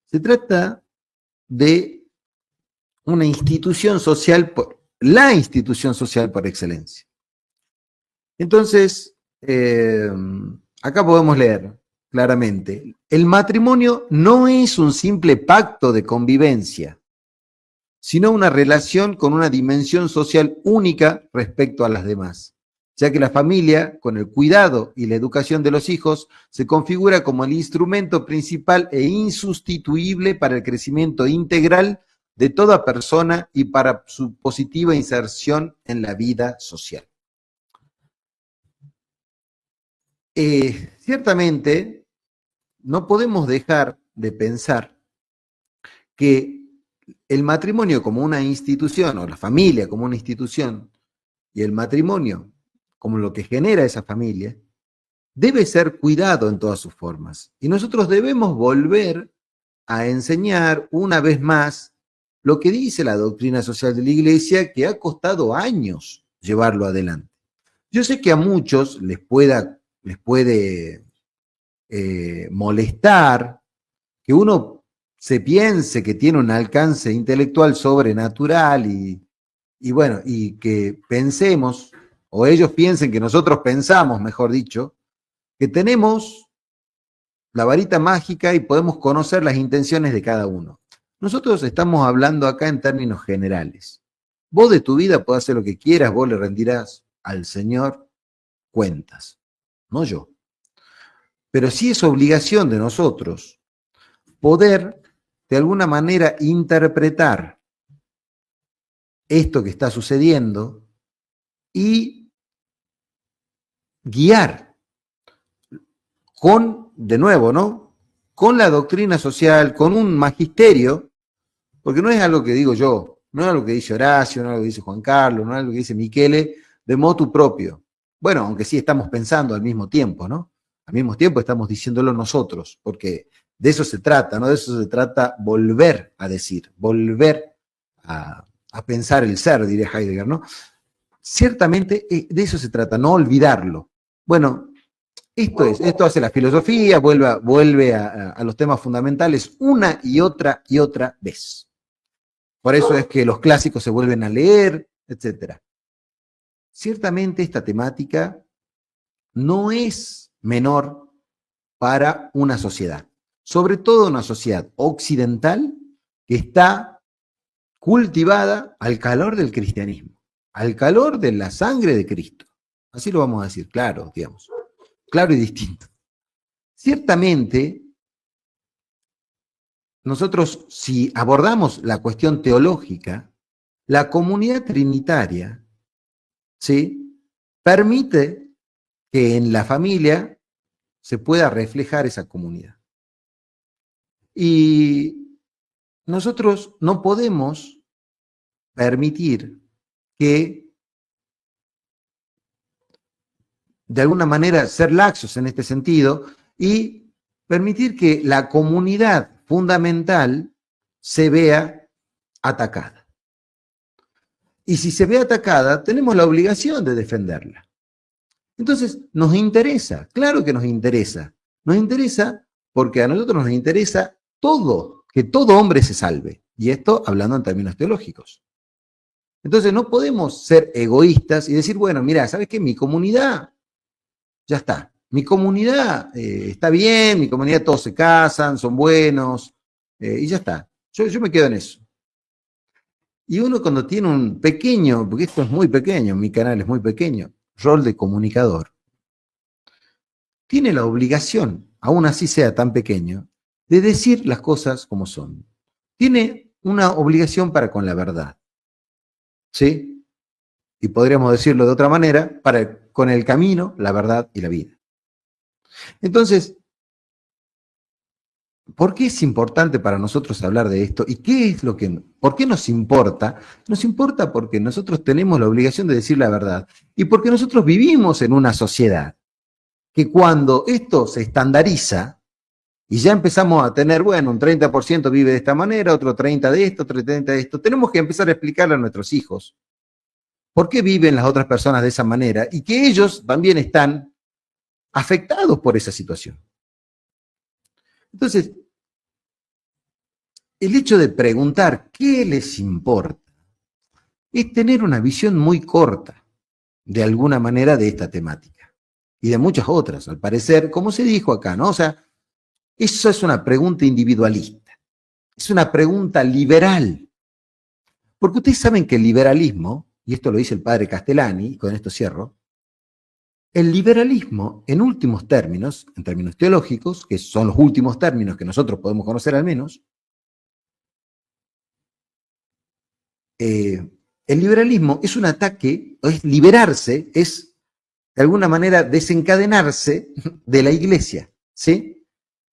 Se trata de una institución social, la institución social por excelencia. Entonces, acá podemos leer, claramente, el matrimonio no es un simple pacto de convivencia, sino una relación con una dimensión social única respecto a las demás, ya que la familia, con el cuidado y la educación de los hijos, se configura como el instrumento principal e insustituible para el crecimiento integral de toda persona y para su positiva inserción en la vida social. Ciertamente, no podemos dejar de pensar que el matrimonio como una institución, o la familia como una institución, y el matrimonio como lo que genera esa familia, debe ser cuidado en todas sus formas. Y nosotros debemos volver a enseñar una vez más lo que dice la doctrina social de la Iglesia, que ha costado años llevarlo adelante. Yo sé que a muchos les puede molestar que uno se piense que tiene un alcance intelectual sobrenatural y bueno, y que pensemos, o ellos piensen que nosotros pensamos, mejor dicho, que tenemos la varita mágica y podemos conocer las intenciones de cada uno. Nosotros estamos hablando acá en términos generales. Vos de tu vida podés hacer lo que quieras, vos le rendirás al Señor cuentas, no yo. Pero sí es obligación de nosotros poder, de alguna manera, interpretar esto que está sucediendo y guiar con, de nuevo, ¿no? Con la doctrina social, con un magisterio, porque no es algo que digo yo, no es algo que dice Horacio, no es algo que dice Juan Carlos, no es algo que dice Michele, de motu propio. Bueno, aunque sí estamos pensando al mismo tiempo, ¿no? Al mismo tiempo estamos diciéndolo nosotros, porque de eso se trata, ¿no? De eso se trata volver a decir, volver a pensar el ser, diría Heidegger, ¿no? Ciertamente de eso se trata, no olvidarlo. Bueno, esto hace la filosofía, vuelve a los temas fundamentales una y otra vez. Por eso es que los clásicos se vuelven a leer, etc. Ciertamente esta temática no es menor para una sociedad, sobre todo una sociedad occidental que está cultivada al calor del cristianismo, al calor de la sangre de Cristo. Así lo vamos a decir, claro, digamos, claro y distinto. Ciertamente, nosotros si abordamos la cuestión teológica, la comunidad trinitaria, ¿sí?, permite que en la familia se pueda reflejar esa comunidad. Y nosotros no podemos permitir que, de alguna manera, ser laxos en este sentido y permitir que la comunidad fundamental se vea atacada. Y si se ve atacada, tenemos la obligación de defenderla. Entonces, nos interesa, claro que nos interesa porque a nosotros nos interesa todo, que todo hombre se salve. Y esto hablando en términos teológicos. Entonces, no podemos ser egoístas y decir, bueno, mira, ¿sabes qué? Mi comunidad, ya está. Mi comunidad está bien, mi comunidad todos se casan, son buenos, y ya está. Yo me quedo en eso. Y uno cuando tiene un pequeño, porque esto es muy pequeño, mi canal es muy pequeño, rol de comunicador, tiene la obligación, aún así sea tan pequeño, de decir las cosas como son. Tiene una obligación para con la verdad. ¿Sí? Y podríamos decirlo de otra manera, con el camino, la verdad y la vida. Entonces, ¿por qué es importante para nosotros hablar de esto? ¿Y por qué nos importa? Nos importa porque nosotros tenemos la obligación de decir la verdad y porque nosotros vivimos en una sociedad que cuando esto se estandariza y ya empezamos a tener, bueno, un 30% vive de esta manera, otro 30% de esto, otro 30% de esto, tenemos que empezar a explicarle a nuestros hijos por qué viven las otras personas de esa manera y que ellos también están afectados por esa situación. Entonces, el hecho de preguntar qué les importa es tener una visión muy corta, de alguna manera, de esta temática. y de muchas otras, al parecer, como se dijo acá, ¿no? O sea, eso es una pregunta individualista, es una pregunta liberal, porque ustedes saben que el liberalismo, y esto lo dice el padre Castellani, y con esto cierro, el liberalismo, en últimos términos, en términos teológicos, que son los últimos términos que nosotros podemos conocer al menos, el liberalismo es un ataque, es liberarse, es de alguna manera desencadenarse de la iglesia, ¿sí?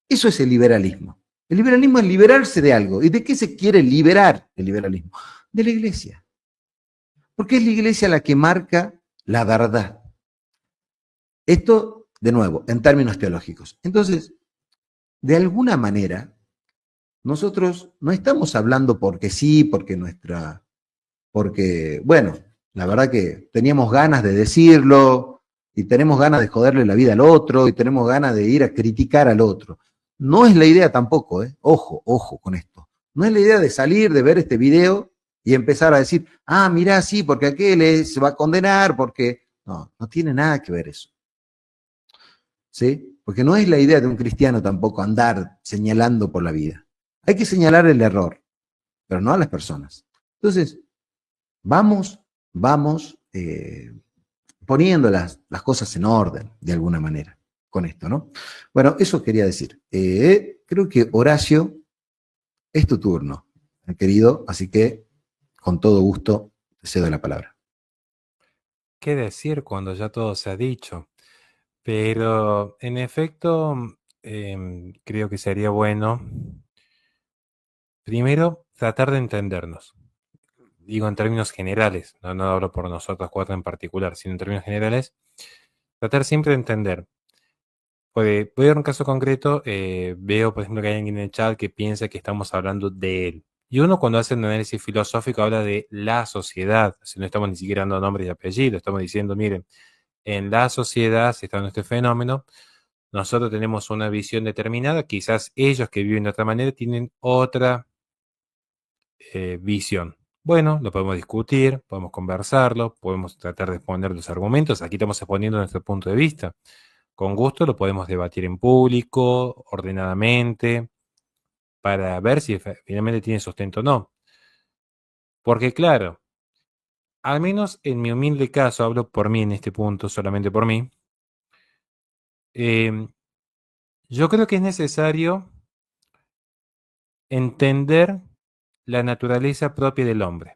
Eso es el liberalismo. El liberalismo es liberarse de algo. ¿Y de qué se quiere liberar el liberalismo? De la iglesia. Porque es la iglesia la que marca la verdad. Esto, de nuevo, en términos teológicos. Entonces, de alguna manera, nosotros no estamos hablando porque sí, porque, bueno, la verdad que teníamos ganas de decirlo y tenemos ganas de joderle la vida al otro y tenemos ganas de ir a criticar al otro. No es la idea tampoco, ¿eh? Ojo con esto. No es la idea de salir, de ver este video y empezar a decir, ah, mirá, sí, porque aquel se va a condenar, porque... No, no tiene nada que ver eso. ¿Sí? Porque no es la idea de un cristiano tampoco andar señalando por la vida. Hay que señalar el error, pero no a las personas. Entonces, vamos poniendo las cosas en orden, de alguna manera, con esto, ¿no? Bueno, eso quería decir. Creo que Horacio, es tu turno, querido, así que con todo gusto te cedo la palabra. ¿Qué decir cuando ya todo se ha dicho? Pero en efecto, creo que sería bueno, primero, tratar de entendernos. Digo en términos generales, no hablo por nosotros cuatro en particular, sino en términos generales, tratar siempre de entender. Voy a dar un caso concreto, veo por ejemplo que hay alguien en el chat que piensa que estamos hablando de él. Y uno cuando hace un análisis filosófico habla de la sociedad, si no estamos ni siquiera dando nombres y apellidos, estamos diciendo, miren, en la sociedad se está dando este fenómeno, nosotros tenemos una visión determinada, quizás ellos que viven de otra manera tienen otra visión. Bueno, lo podemos discutir, podemos conversarlo, podemos tratar de exponer los argumentos, aquí estamos exponiendo nuestro punto de vista. Con gusto lo podemos debatir en público, ordenadamente, para ver si finalmente tiene sustento o no. Porque claro, al menos en mi humilde caso, hablo por mí en este punto, solamente por mí, yo creo que es necesario entender la naturaleza propia del hombre.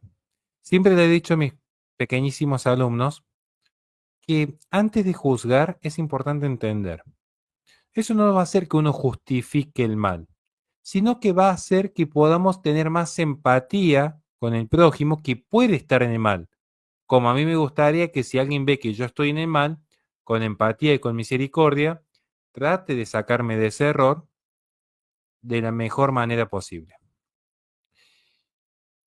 Siempre le he dicho a mis pequeñísimos alumnos que antes de juzgar es importante entender. Eso no va a hacer que uno justifique el mal, sino que va a hacer que podamos tener más empatía con el prójimo que puede estar en el mal. Como a mí me gustaría que si alguien ve que yo estoy en el mal, con empatía y con misericordia, trate de sacarme de ese error de la mejor manera posible.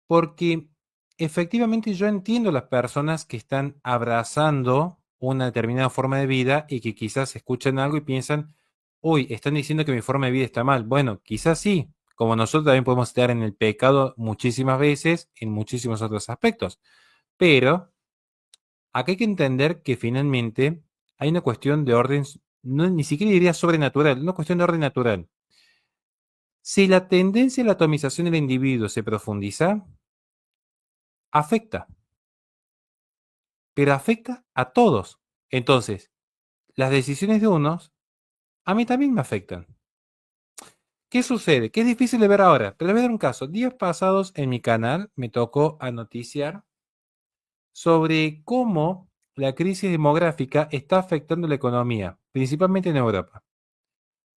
Porque efectivamente yo entiendo las personas que están abrazando una determinada forma de vida y que quizás escuchan algo y piensan, uy, están diciendo que mi forma de vida está mal. Bueno, quizás sí, como nosotros también podemos estar en el pecado muchísimas veces en muchísimos otros aspectos. Pero acá hay que entender que finalmente hay una cuestión de orden, no, ni siquiera diría sobrenatural, una cuestión de orden natural. Si la tendencia a la atomización del individuo se profundiza, afecta, pero afecta a todos. Entonces, las decisiones de unos a mí también me afectan. ¿Qué sucede? Que es difícil de ver ahora, pero les voy a dar un caso. Días pasados en mi canal me tocó a noticiar sobre cómo la crisis demográfica está afectando la economía, principalmente en Europa.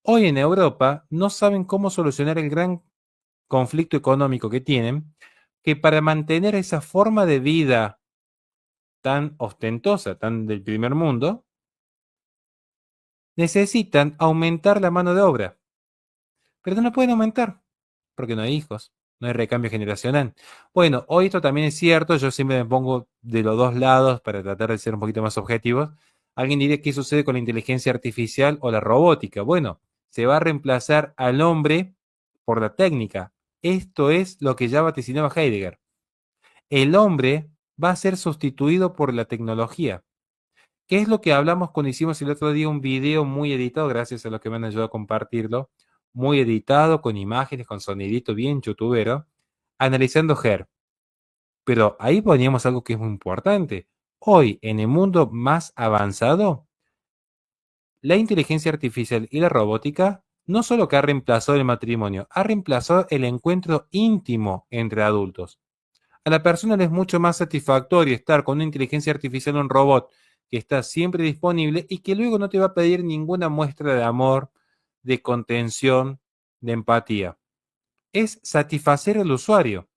Hoy en Europa no saben cómo solucionar el gran conflicto económico que tienen, que para mantener esa forma de vida tan ostentosa, tan del primer mundo, necesitan aumentar la mano de obra. Pero no la pueden aumentar, porque no hay hijos, no hay recambio generacional. Bueno, hoy esto también es cierto, yo siempre me pongo de los dos lados para tratar de ser un poquito más objetivos. Alguien diría qué sucede con la inteligencia artificial o la robótica. Bueno, se va a reemplazar al hombre por la técnica. Esto es lo que ya vaticinaba Heidegger. El hombre va a ser sustituido por la tecnología. ¿Qué es lo que hablamos cuando hicimos el otro día un video muy editado? Gracias a los que me han ayudado a compartirlo. Muy editado, con imágenes, con sonidito bien youtubero, analizando HER. Pero ahí poníamos algo que es muy importante. Hoy, en el mundo más avanzado, la inteligencia artificial y la robótica no solo que ha reemplazado el matrimonio, ha reemplazado el encuentro íntimo entre adultos. A la persona le es mucho más satisfactorio estar con una inteligencia artificial o un robot que está siempre disponible y que luego no te va a pedir ninguna muestra de amor, de contención, de empatía. Es satisfacer al usuario.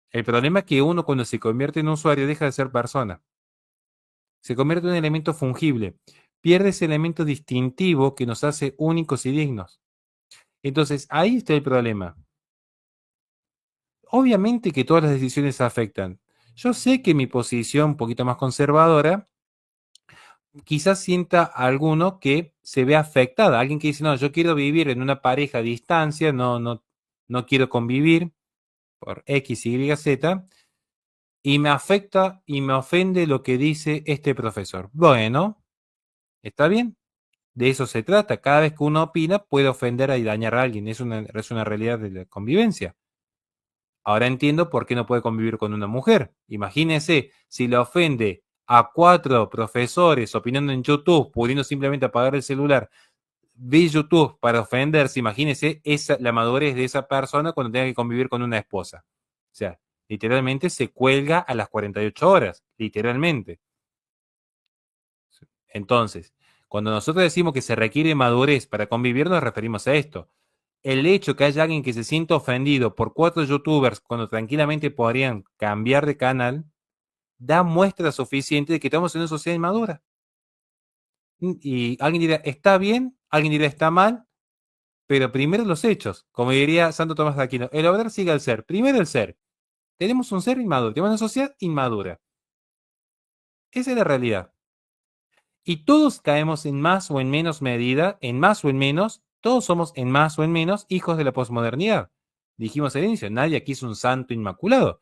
El problema es que uno cuando se convierte en usuario deja de ser persona. Se convierte en un elemento fungible. Pierde ese elemento distintivo que nos hace únicos y dignos. Entonces, ahí está el problema. Obviamente que todas las decisiones afectan. Yo sé que mi posición un poquito más conservadora quizás sienta a alguno que se ve afectada. Alguien que dice, no, yo quiero vivir en una pareja a distancia, no quiero convivir por X, Y, Z, y me afecta y me ofende lo que dice este profesor. Bueno, está bien. De eso se trata. Cada vez que uno opina puede ofender y dañar a alguien. Es una realidad de la convivencia. Ahora entiendo por qué no puede convivir con una mujer. Imagínese si le ofende a 4 profesores opinando en YouTube, pudiendo simplemente apagar el celular, ve YouTube para ofenderse. Imagínese la madurez de esa persona cuando tenga que convivir con una esposa. O sea, literalmente se cuelga a las 48 horas. Literalmente. Entonces, cuando nosotros decimos que se requiere madurez para convivir, nos referimos a esto. El hecho que haya alguien que se sienta ofendido por 4 youtubers cuando tranquilamente podrían cambiar de canal, da muestra suficiente de que estamos en una sociedad inmadura. Y alguien dirá, ¿está bien? Alguien dirá, ¿está mal? Pero primero los hechos. Como diría Santo Tomás de Aquino, el obrar sigue al ser. Primero el ser. Tenemos un ser inmaduro, tenemos una sociedad inmadura. Esa es la realidad. Y todos caemos en más o en menos medida, en más o en menos, todos somos en más o en menos hijos de la posmodernidad. Dijimos al inicio, nadie aquí es un santo inmaculado,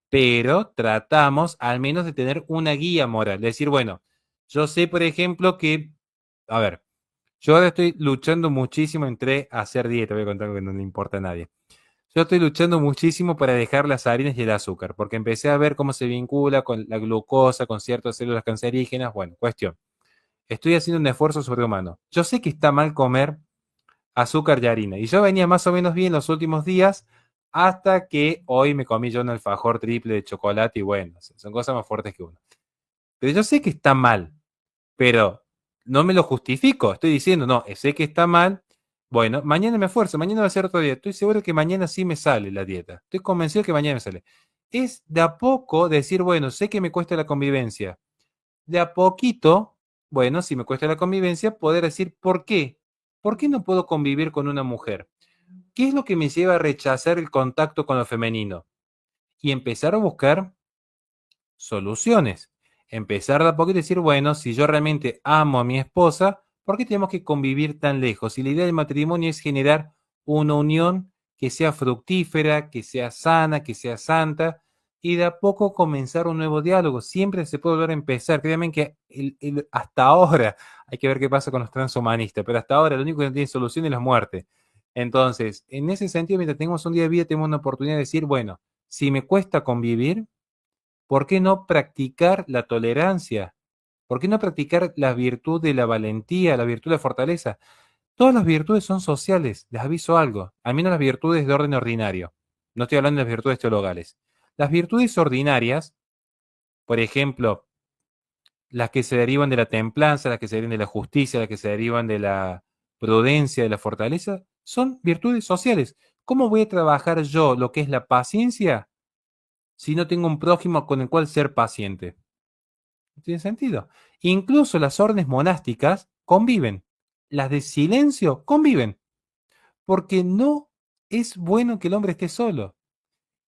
pero tratamos al menos de tener una guía moral. Decir, bueno, yo sé, por ejemplo, que, a ver, yo ahora estoy luchando muchísimo entre hacer dieta, voy a contar algo que no le importa a nadie. Yo estoy luchando muchísimo para dejar las harinas y el azúcar, porque empecé a ver cómo se vincula con la glucosa, con ciertas células cancerígenas. Bueno, cuestión. Estoy haciendo un esfuerzo sobrehumano. Yo sé que está mal comer azúcar y harina. Y yo venía más o menos bien los últimos días hasta que hoy me comí yo un alfajor triple de chocolate y bueno, son cosas más fuertes que uno. Pero yo sé que está mal, pero no me lo justifico. Estoy diciendo, no, sé que está mal. Bueno, mañana me esfuerzo, mañana va a ser otro día. Estoy seguro que mañana sí me sale la dieta. Estoy convencido que mañana me sale. Es de a poco decir, bueno, sé que me cuesta la convivencia. De a poquito, bueno, si me cuesta la convivencia, poder decir, ¿por qué? ¿Por qué no puedo convivir con una mujer? ¿Qué es lo que me lleva a rechazar el contacto con lo femenino? Y empezar a buscar soluciones. Empezar de a poco y decir, bueno, si yo realmente amo a mi esposa, ¿por qué tenemos que convivir tan lejos? Y la idea del matrimonio es generar una unión que sea fructífera, que sea sana, que sea santa, y de a poco comenzar un nuevo diálogo. Siempre se puede volver a empezar. Créanme que hasta ahora, hay que ver qué pasa con los transhumanistas, pero hasta ahora lo único que no tiene solución es la muerte. Entonces, en ese sentido, mientras tengamos un día de vida, tenemos una oportunidad de decir, bueno, si me cuesta convivir, ¿por qué no practicar la tolerancia? ¿Por qué no practicar la virtud de la valentía, la virtud de la fortaleza? Todas las virtudes son sociales, les aviso algo, al menos las virtudes de orden ordinario. No estoy hablando de las virtudes teologales. Las virtudes ordinarias, por ejemplo, las que se derivan de la templanza, las que se derivan de la justicia, las que se derivan de la prudencia, de la fortaleza, son virtudes sociales. ¿Cómo voy a trabajar yo lo que es la paciencia si no tengo un prójimo con el cual ser paciente? No tiene sentido. Incluso las órdenes monásticas conviven. Las de silencio conviven. Porque no es bueno que el hombre esté solo.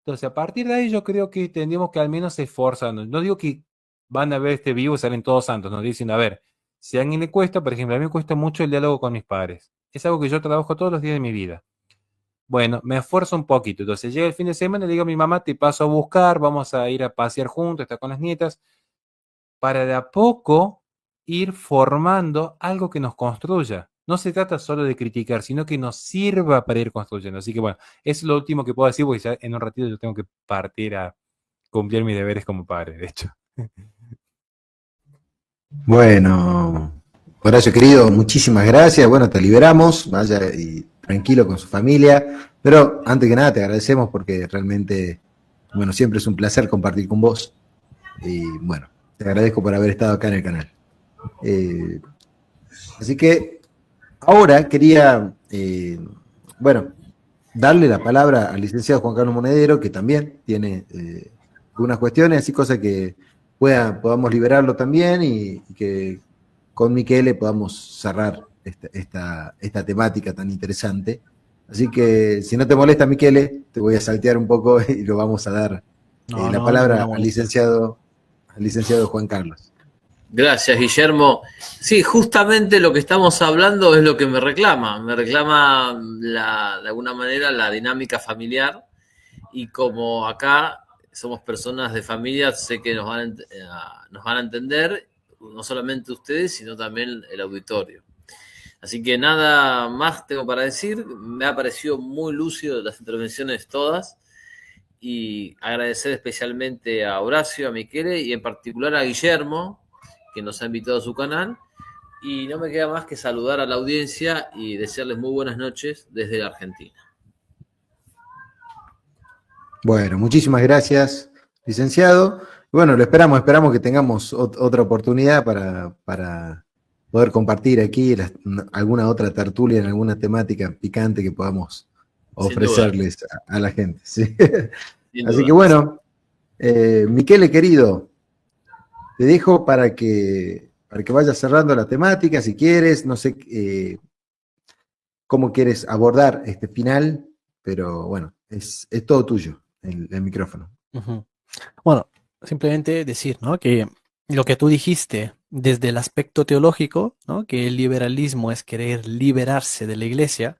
Entonces, a partir de ahí yo creo que tendríamos que al menos esforzarnos. No digo que van a ver este vivo y salen todos santos. Nos dicen, a ver, si a alguien le cuesta, por ejemplo, a mí me cuesta mucho el diálogo con mis padres. Es algo que yo trabajo todos los días de mi vida. Bueno, me esfuerzo un poquito. Entonces llega el fin de semana y le digo a mi mamá, te paso a buscar, vamos a ir a pasear juntos, estar con las nietas. para de a poco ir formando algo que nos construya. No se trata solo de criticar, sino que nos sirva para ir construyendo. Así que bueno, eso es lo último que puedo decir, porque ya en un ratito yo tengo que partir a cumplir mis deberes como padre, de hecho. Bueno, Horacio querido, muchísimas gracias. Bueno, te liberamos, vaya y tranquilo con su familia. Pero antes que nada te agradecemos porque realmente, bueno, siempre es un placer compartir con vos. Y bueno, te agradezco por haber estado acá en el canal. Así que ahora quería, bueno, darle la palabra al licenciado Juan Carlos Monedero, que también tiene algunas cuestiones, así cosas que podamos liberarlo también y que con Michele podamos cerrar esta temática tan interesante. Así que, si no te molesta, Michele, te voy a saltear un poco y lo vamos a dar No, la no, palabra ninguna al molestia. licenciado Juan Carlos. Gracias, Guillermo. Sí, justamente lo que estamos hablando es lo que me reclama. Me reclama de alguna manera la dinámica familiar. Y como acá somos personas de familia, sé que nos van a entender, no solamente ustedes, sino también el auditorio. Así que nada más tengo para decir. Me ha parecido muy lúcido las intervenciones todas. Y agradecer especialmente a Horacio, a Michele y en particular a Guillermo, que nos ha invitado a su canal. Y no me queda más que saludar a la audiencia y desearles muy buenas noches desde la Argentina. Bueno, muchísimas gracias, licenciado. Bueno, esperamos que tengamos otra oportunidad para poder compartir aquí alguna otra tertulia en alguna temática picante que podamos Sin duda. ofrecerles a la gente. ¿Sí? Sin Así duda. que bueno, Michele querido, te dejo para que vayas cerrando la temática, si quieres, no sé cómo quieres abordar este final, pero bueno, es todo tuyo, el micrófono. Ujú. Bueno, simplemente decir, ¿no?, que lo que tú dijiste desde el aspecto teológico, ¿no?, que el liberalismo es querer liberarse de la iglesia.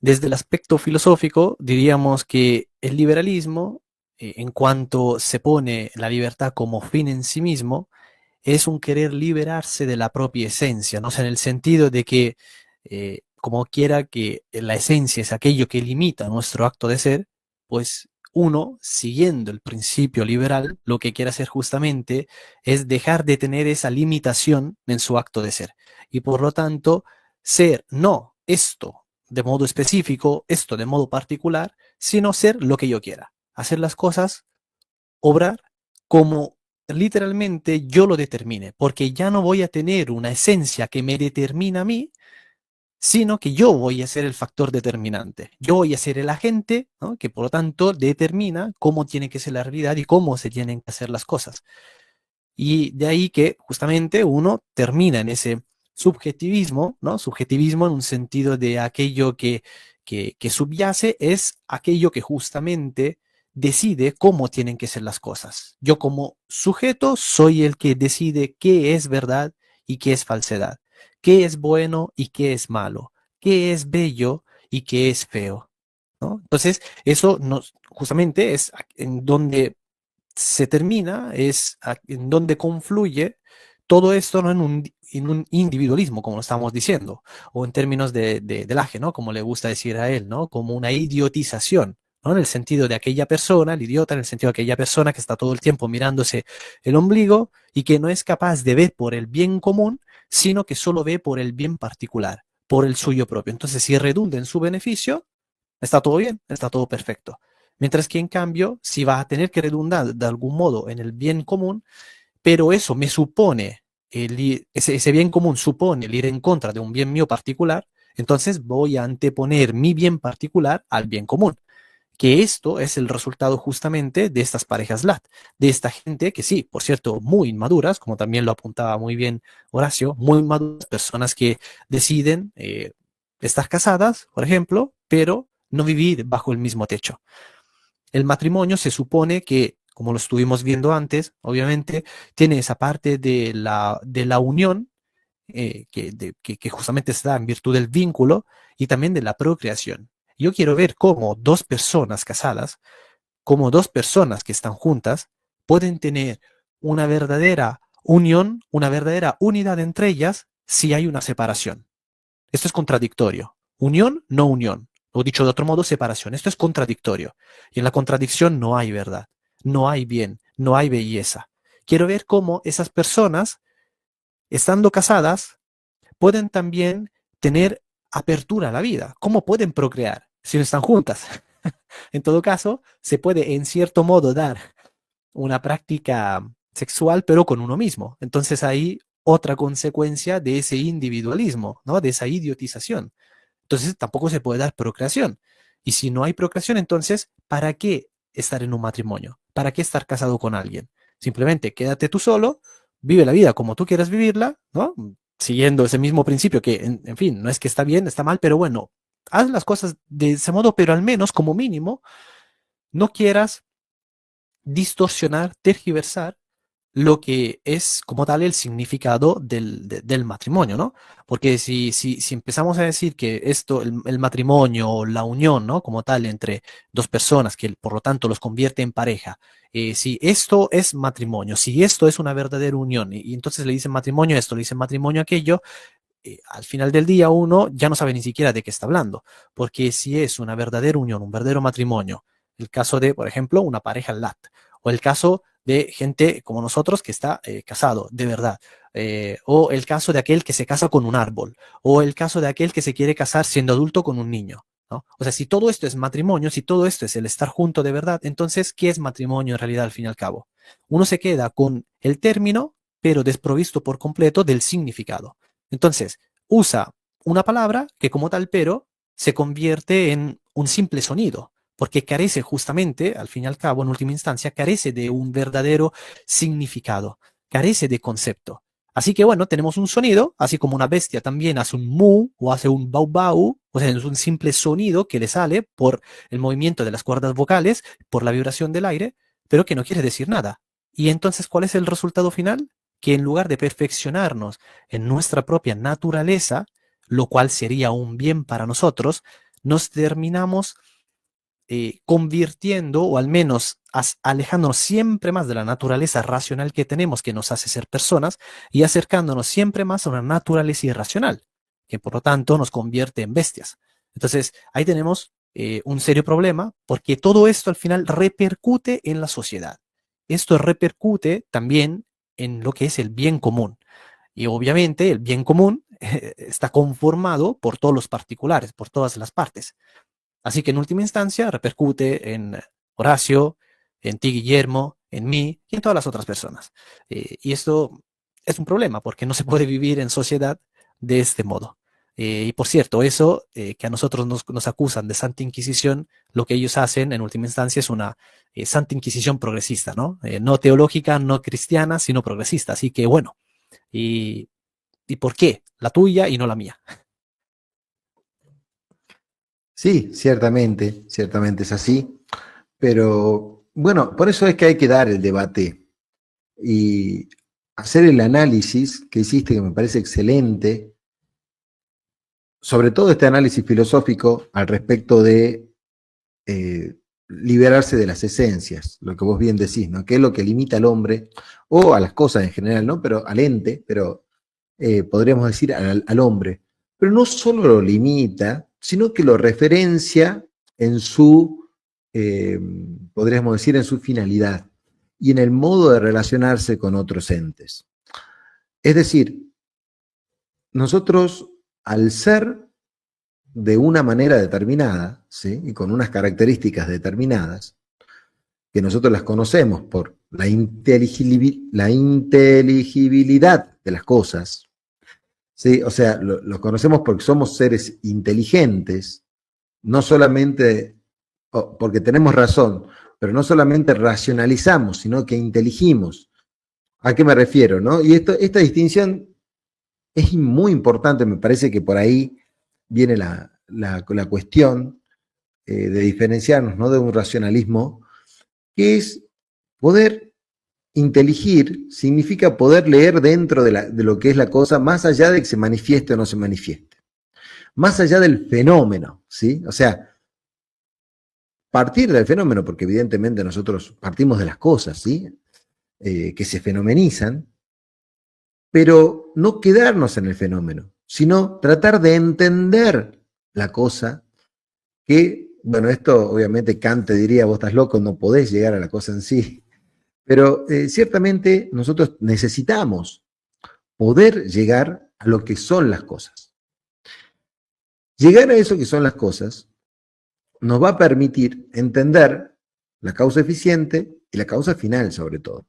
Desde el aspecto filosófico, diríamos que el liberalismo, en cuanto se pone la libertad como fin en sí mismo, es un querer liberarse de la propia esencia, ¿no? O sea, en el sentido de que, como quiera que la esencia es aquello que limita nuestro acto de ser, pues uno, siguiendo el principio liberal, lo que quiere hacer justamente es dejar de tener esa limitación en su acto de ser. Y por lo tanto, ser no esto de modo específico, esto de modo particular, sino ser lo que yo quiera. Hacer las cosas, obrar como literalmente yo lo determine, porque ya no voy a tener una esencia que me determina a mí, sino que yo voy a ser el factor determinante. Yo voy a ser el agente, ¿no?, que por lo tanto determina cómo tiene que ser la realidad y cómo se tienen que hacer las cosas. Y de ahí que justamente uno termina en ese subjetivismo, ¿no? Subjetivismo en un sentido de aquello que subyace es aquello que justamente decide cómo tienen que ser las cosas. Yo como sujeto soy el que decide qué es verdad y qué es falsedad, qué es bueno y qué es malo, qué es bello y qué es feo, ¿no? Entonces, eso justamente es en donde se termina, es en donde confluye todo esto, ¿no?, en un individualismo, como lo estamos diciendo, o en términos de Delage, ¿no?, como le gusta decir a él, ¿no?, como una idiotización, ¿no?, en el sentido de aquella persona, el idiota, en el sentido de aquella persona que está todo el tiempo mirándose el ombligo y que no es capaz de ver por el bien común, sino que solo ve por el bien particular, por el suyo propio. Entonces, si redunda en su beneficio, está todo bien, está todo perfecto. Mientras que en cambio, si va a tener que redundar de algún modo en el bien común, pero eso me supone, ese bien común supone el ir en contra de un bien mío particular, entonces voy a anteponer mi bien particular al bien común. Que esto es el resultado justamente de estas parejas LAT, de esta gente que sí, por cierto, muy inmaduras, como también lo apuntaba muy bien Horacio, muy inmaduras, personas que deciden estar casadas, por ejemplo, pero no vivir bajo el mismo techo. El matrimonio se supone que, como lo estuvimos viendo antes, obviamente, tiene esa parte de la unión que justamente se da en virtud del vínculo y también de la procreación. Yo quiero ver cómo dos personas casadas, como dos personas que están juntas, pueden tener una verdadera unión, una verdadera unidad entre ellas, si hay una separación. Esto es contradictorio. Unión, no unión. O dicho de otro modo, separación. Esto es contradictorio. Y en la contradicción no hay verdad, no hay bien, no hay belleza. Quiero ver cómo esas personas, estando casadas, pueden también tener apertura a la vida. ¿Cómo pueden procrear si no están juntas? En todo caso, se puede en cierto modo dar una práctica sexual, pero con uno mismo. Entonces hay otra consecuencia de ese individualismo, ¿no? De esa idiotización. Entonces tampoco se puede dar procreación. Y si no hay procreación, entonces, ¿para qué estar en un matrimonio? ¿Para qué estar casado con alguien? Simplemente quédate tú solo, vive la vida como tú quieras vivirla, ¿no? Siguiendo ese mismo principio que, en fin, no es que está bien, está mal, pero bueno, haz las cosas de ese modo, pero al menos como mínimo, no quieras distorsionar, tergiversar lo que es como tal el significado del matrimonio, ¿no? Porque si empezamos a decir que esto, el matrimonio o la unión, ¿no? Como tal entre dos personas, que por lo tanto los convierte en pareja, si esto es matrimonio, si esto es una verdadera unión, y entonces le dicen matrimonio esto, le dicen matrimonio aquello, al final del día uno ya no sabe ni siquiera de qué está hablando, porque si es una verdadera unión, un verdadero matrimonio, el caso de, por ejemplo, una pareja lat, o el caso de gente como nosotros que está casado, de verdad, o el caso de aquel que se casa con un árbol, o el caso de aquel que se quiere casar siendo adulto con un niño, ¿no? O sea, si todo esto es matrimonio, si todo esto es el estar junto de verdad, entonces, ¿qué es matrimonio en realidad al fin y al cabo? Uno se queda con el término, pero desprovisto por completo del significado. Entonces, usa una palabra que como tal pero se convierte en un simple sonido, porque carece justamente, al fin y al cabo, en última instancia, carece de un verdadero significado, carece de concepto. Así que bueno, tenemos un sonido, así como una bestia también hace un mu o hace un bau bau, o sea, es un simple sonido que le sale por el movimiento de las cuerdas vocales, por la vibración del aire, pero que no quiere decir nada. Y entonces, ¿cuál es el resultado final? Que en lugar de perfeccionarnos en nuestra propia naturaleza, lo cual sería un bien para nosotros, nos terminamos convirtiendo o al menos alejándonos siempre más de la naturaleza racional que tenemos, que nos hace ser personas, y acercándonos siempre más a una naturaleza irracional, que por lo tanto nos convierte en bestias. Entonces, ahí tenemos un serio problema porque todo esto al final repercute en la sociedad. Esto repercute también en lo que es el bien común. Y obviamente el bien común está conformado por todos los particulares, por todas las partes. Así que en última instancia repercute en Horacio, en ti, Guillermo, en mí y en todas las otras personas. Y esto es un problema porque no se puede vivir en sociedad de este modo. Y por cierto, eso que a nosotros nos acusan de Santa Inquisición, lo que ellos hacen en última instancia es una Santa Inquisición progresista, ¿no? No teológica, no cristiana, sino progresista. Así que bueno, ¿y, y por qué? La tuya y no la mía. Sí, ciertamente es así, pero bueno, por eso es que hay que dar el debate y hacer el análisis que hiciste, que me parece excelente, sobre todo este análisis filosófico al respecto de liberarse de las esencias, lo que vos bien decís, ¿no? ¿Qué es lo que limita al hombre o a las cosas en general, ¿no? Pero al ente, pero podríamos decir al hombre. Pero no solo lo limita, sino que lo referencia en su, podríamos decir, en su finalidad y en el modo de relacionarse con otros entes. Es decir, nosotros, al ser de una manera determinada, ¿sí? Y con unas características determinadas, que nosotros las conocemos por la inteligibilidad de las cosas, ¿sí? O sea, lo conocemos porque somos seres inteligentes, no solamente porque tenemos razón, pero no solamente racionalizamos, sino que inteligimos. ¿A qué me refiero, no? Y esta distinción es muy importante, me parece que por ahí viene la cuestión de diferenciarnos, ¿no? De un racionalismo, que es poder inteligir, significa poder leer dentro de lo que es la cosa, más allá de que se manifieste o no se manifieste. Más allá del fenómeno, ¿sí? O sea, partir del fenómeno, porque evidentemente nosotros partimos de las cosas, ¿sí? Que se fenomenizan, pero no quedarnos en el fenómeno, sino tratar de entender la cosa que, bueno, esto obviamente Kant te diría, vos estás loco, no podés llegar a la cosa en sí, pero ciertamente nosotros necesitamos poder llegar a lo que son las cosas. Llegar a eso que son las cosas nos va a permitir entender la causa eficiente y la causa final, sobre todo.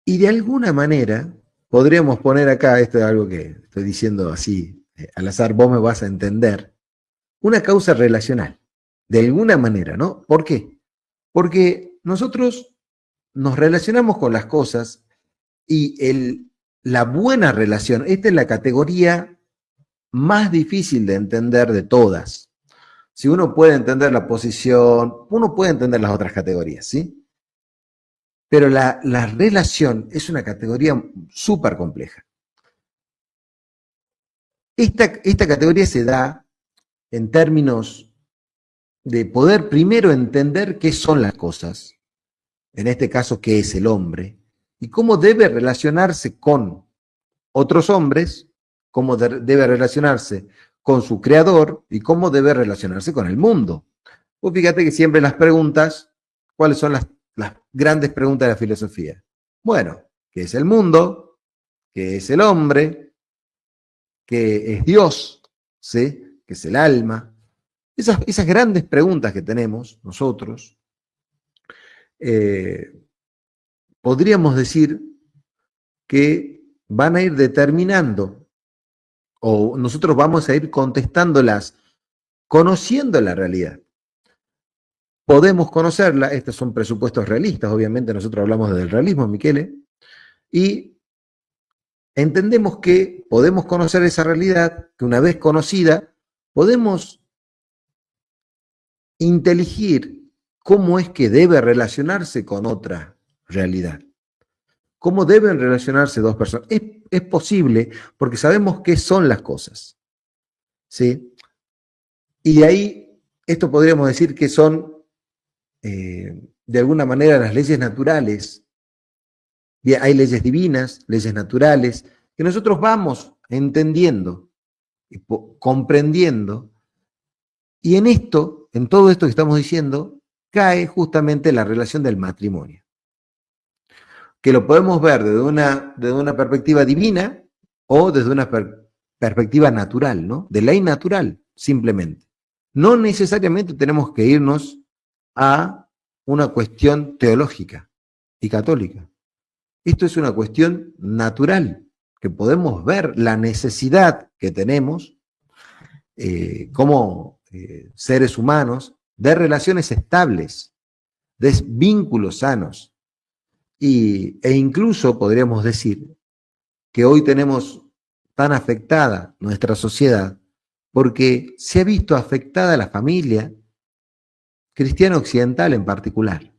Y de alguna manera podríamos poner acá, esto es algo que estoy diciendo así, al azar, vos me vas a entender, una causa relacional, de alguna manera, ¿no? ¿Por qué? Porque nosotros nos relacionamos con las cosas y la buena relación, esta es la categoría más difícil de entender de todas. Si uno puede entender la posición, uno puede entender las otras categorías, ¿sí? Pero la relación es una categoría súper compleja. Esta categoría se da en términos de poder primero entender qué son las cosas, en este caso qué es el hombre, y cómo debe relacionarse con otros hombres, cómo debe relacionarse con su creador y cómo debe relacionarse con el mundo. Pues fíjate que siempre las preguntas, ¿cuáles son las grandes preguntas de la filosofía? Bueno, ¿qué es el mundo? ¿Qué es el hombre? ¿Qué es Dios? ¿Sí? ¿Qué es el alma? Esas grandes preguntas que tenemos nosotros, podríamos decir que van a ir determinando, o nosotros vamos a ir contestándolas conociendo la realidad. Podemos conocerla, estos son presupuestos realistas, obviamente nosotros hablamos del realismo, Michele, y entendemos que podemos conocer esa realidad, que una vez conocida, podemos inteligir cómo es que debe relacionarse con otra realidad. ¿Cómo deben relacionarse dos personas? Es posible porque sabemos qué son las cosas, ¿sí? Y de ahí, esto podríamos decir que son, de alguna manera, las leyes naturales. Bien, hay leyes divinas, leyes naturales, que nosotros vamos entendiendo, y comprendiendo, y en todo esto que estamos diciendo, cae justamente la relación del matrimonio, que lo podemos ver desde una perspectiva divina o desde una perspectiva natural, ¿no? De ley natural, simplemente. No necesariamente tenemos que irnos a una cuestión teológica y católica. Esto es una cuestión natural, que podemos ver la necesidad que tenemos como seres humanos de relaciones estables, de vínculos sanos. E incluso podríamos decir que hoy tenemos tan afectada nuestra sociedad porque se ha visto afectada la familia cristiana occidental en particular.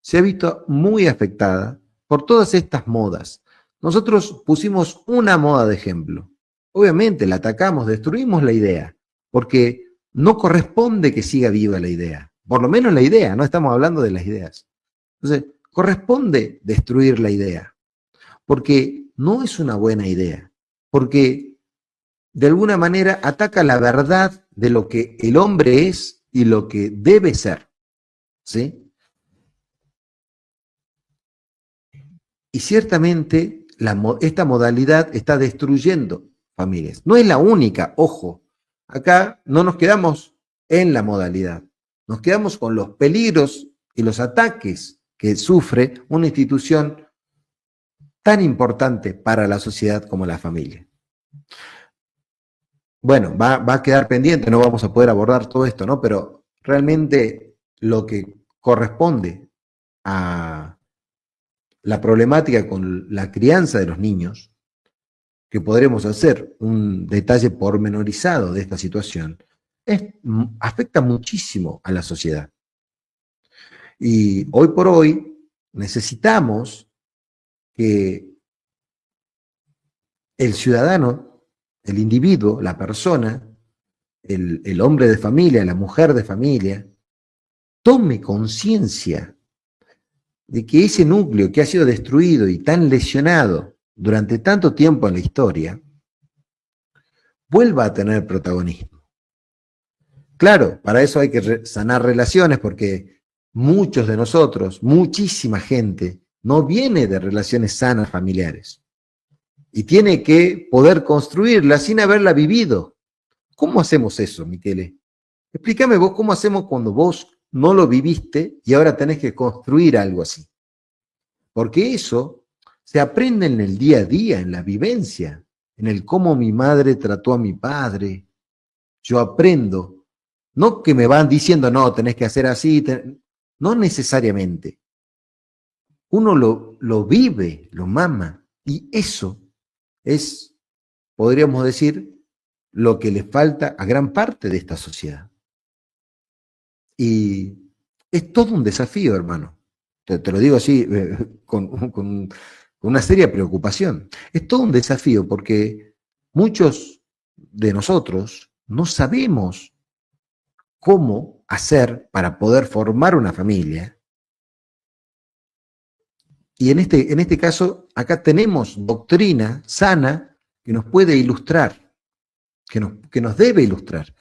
Se ha visto muy afectada por todas estas modas. Nosotros pusimos una moda de ejemplo. Obviamente la atacamos, destruimos la idea, porque no corresponde que siga viva la idea. Por lo menos la idea, no estamos hablando de las ideas. Entonces, corresponde destruir la idea, porque no es una buena idea, porque de alguna manera ataca la verdad de lo que el hombre es y lo que debe ser, ¿sí? Y ciertamente esta modalidad está destruyendo familias. No es la única, ojo. Acá no nos quedamos en la modalidad, nos quedamos con los peligros y los ataques que sufre una institución tan importante para la sociedad como la familia. Bueno, va a quedar pendiente, no vamos a poder abordar todo esto, ¿no? Pero realmente lo que corresponde a la problemática con la crianza de los niños, que podremos hacer un detalle pormenorizado de esta situación, afecta muchísimo a la sociedad. Y hoy por hoy necesitamos que el ciudadano, el individuo, la persona, el hombre de familia, la mujer de familia, tome conciencia de que ese núcleo que ha sido destruido y tan lesionado durante tanto tiempo en la historia, vuelva a tener protagonismo. Claro, para eso hay que sanar relaciones, porque muchos de nosotros, muchísima gente, no viene de relaciones sanas familiares y tiene que poder construirla sin haberla vivido. ¿Cómo hacemos eso, Michele? Explícame vos cómo hacemos cuando vos no lo viviste y ahora tenés que construir algo así. Porque eso se aprende en el día a día, en la vivencia, en el cómo mi madre trató a mi padre. Yo aprendo, no que me van diciendo, no, tenés que hacer así, no necesariamente. Uno lo vive, lo mama, y eso es, podríamos decir, lo que le falta a gran parte de esta sociedad. Y es todo un desafío, hermano. Te lo digo así, con una seria preocupación. Es todo un desafío porque muchos de nosotros no sabemos cómo hacer para poder formar una familia. Y en este caso, acá tenemos doctrina sana que nos puede ilustrar, que nos debe ilustrar.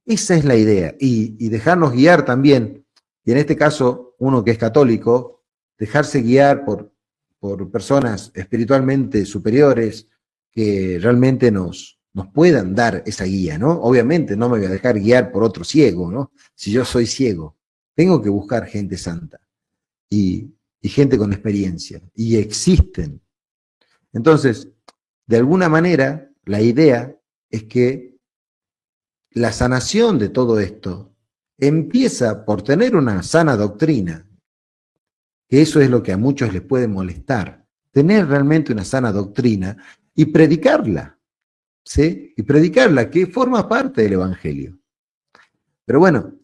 Esa es la idea. Y dejarnos guiar también, y en este caso, uno que es católico, dejarse guiar por personas espiritualmente superiores que realmente nos puedan dar esa guía, ¿no? Obviamente no me voy a dejar guiar por otro ciego, ¿no? Si yo soy ciego, tengo que buscar gente santa y gente con experiencia, y existen. Entonces, de alguna manera, la idea es que la sanación de todo esto empieza por tener una sana doctrina, que eso es lo que a muchos les puede molestar, tener realmente una sana doctrina y predicarla, ¿sí? Y predicarla, que forma parte del Evangelio. Pero bueno,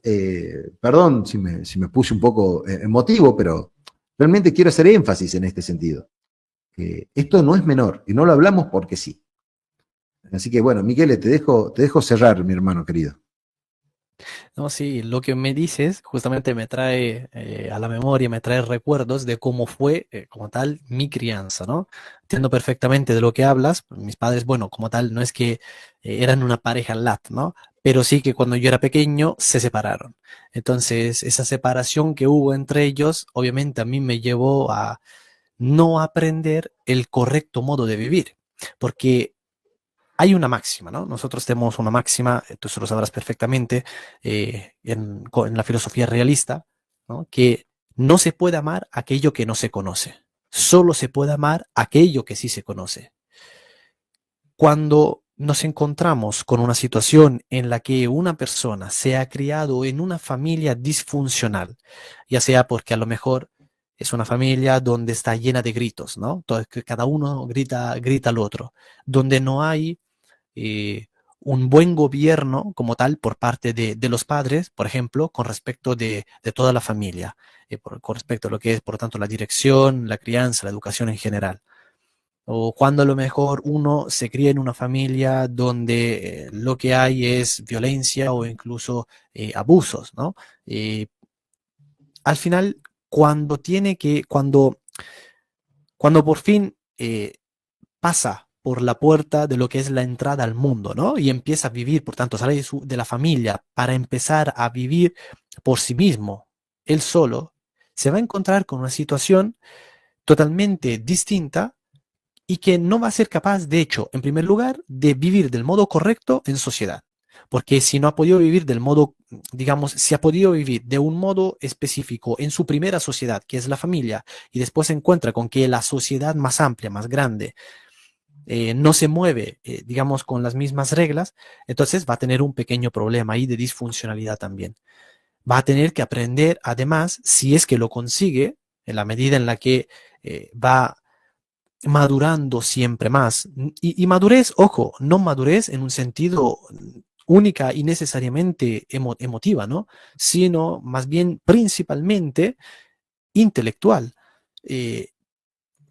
perdón si me puse un poco emotivo, pero realmente quiero hacer énfasis en este sentido. Esto no es menor, y no lo hablamos porque sí. Así que bueno, Michele, te dejo cerrar, mi hermano querido. No, sí, lo que me dices justamente me trae a la memoria, me trae recuerdos de cómo fue como tal mi crianza, ¿no? Entiendo perfectamente de lo que hablas. Mis padres, bueno, como tal, no es que eran una pareja lat, ¿no? Pero sí que cuando yo era pequeño se separaron. Entonces, esa separación que hubo entre ellos, obviamente a mí me llevó a no aprender el correcto modo de vivir, porque hay una máxima, ¿no? Nosotros tenemos una máxima, tú eso lo sabrás perfectamente, en la filosofía realista, ¿no? Que no se puede amar aquello que no se conoce. Solo se puede amar aquello que sí se conoce. Cuando nos encontramos con una situación en la que una persona se ha criado en una familia disfuncional, ya sea porque a lo mejor es una familia donde está llena de gritos, ¿no? Entonces, que cada uno grita al otro, donde no hay eh, un buen gobierno como tal por parte de los padres, por ejemplo, con respecto de toda la familia, con respecto a lo que es, por lo tanto, la dirección, la crianza, la educación en general. O cuando a lo mejor uno se cría en una familia donde lo que hay es violencia o incluso abusos, ¿no? Eh, Al final, cuando por fin pasa por la puerta de lo que es la entrada al mundo, ¿no? Y empieza a vivir, por tanto, sale de la familia para empezar a vivir por sí mismo, él solo, se va a encontrar con una situación totalmente distinta y que no va a ser capaz, de hecho, en primer lugar, de vivir del modo correcto en sociedad. Porque si no ha podido vivir del modo, digamos, si ha podido vivir de un modo específico en su primera sociedad, que es la familia, y después se encuentra con que la sociedad más amplia, más grande, no se mueve, digamos, con las mismas reglas, entonces va a tener un pequeño problema ahí de disfuncionalidad también. Va a tener que aprender, además, si es que lo consigue, en la medida en la que va madurando siempre más. Y madurez, ojo, no madurez en un sentido única y necesariamente emotiva, ¿no? Sino más bien principalmente intelectual. Eh,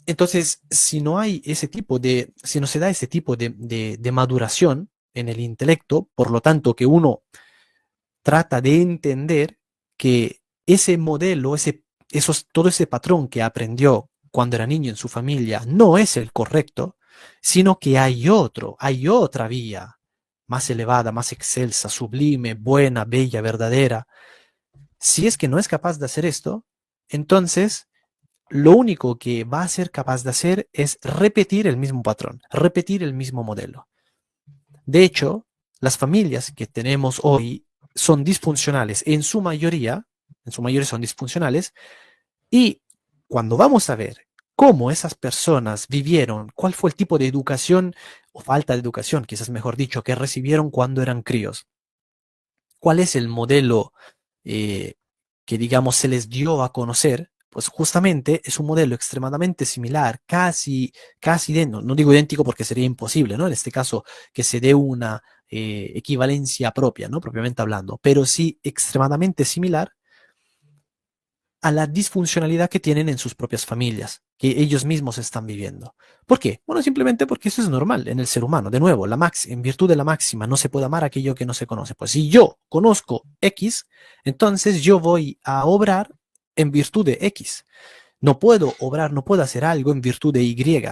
entonces, si no hay ese tipo si no se da ese tipo de maduración en el intelecto, por lo tanto que uno trata de entender que ese modelo, todo ese patrón que aprendió cuando era niño en su familia no es el correcto, sino que hay otra vía más elevada, más excelsa, sublime, buena, bella, verdadera. Si es que no es capaz de hacer esto, entonces lo único que va a ser capaz de hacer es repetir el mismo patrón, repetir el mismo modelo. De hecho, las familias que tenemos hoy son disfuncionales, en su mayoría son disfuncionales, y cuando vamos a ver cómo esas personas vivieron, cuál fue el tipo de educación o falta de educación, quizás mejor dicho, que recibieron cuando eran críos, cuál es el modelo eh, que, digamos, se les dio a conocer, pues justamente es un modelo extremadamente similar, no digo idéntico porque sería imposible, ¿no? En este caso, que se dé una equivalencia propia, ¿no? Propiamente hablando, pero sí extremadamente similar a la disfuncionalidad que tienen en sus propias familias, que ellos mismos están viviendo. ¿Por qué? Bueno, simplemente porque eso es normal en el ser humano. De nuevo, en virtud de la máxima, no se puede amar aquello que no se conoce. Pues si yo conozco X, entonces yo voy a obrar en virtud de X. No puedo obrar, no puedo hacer algo en virtud de Y,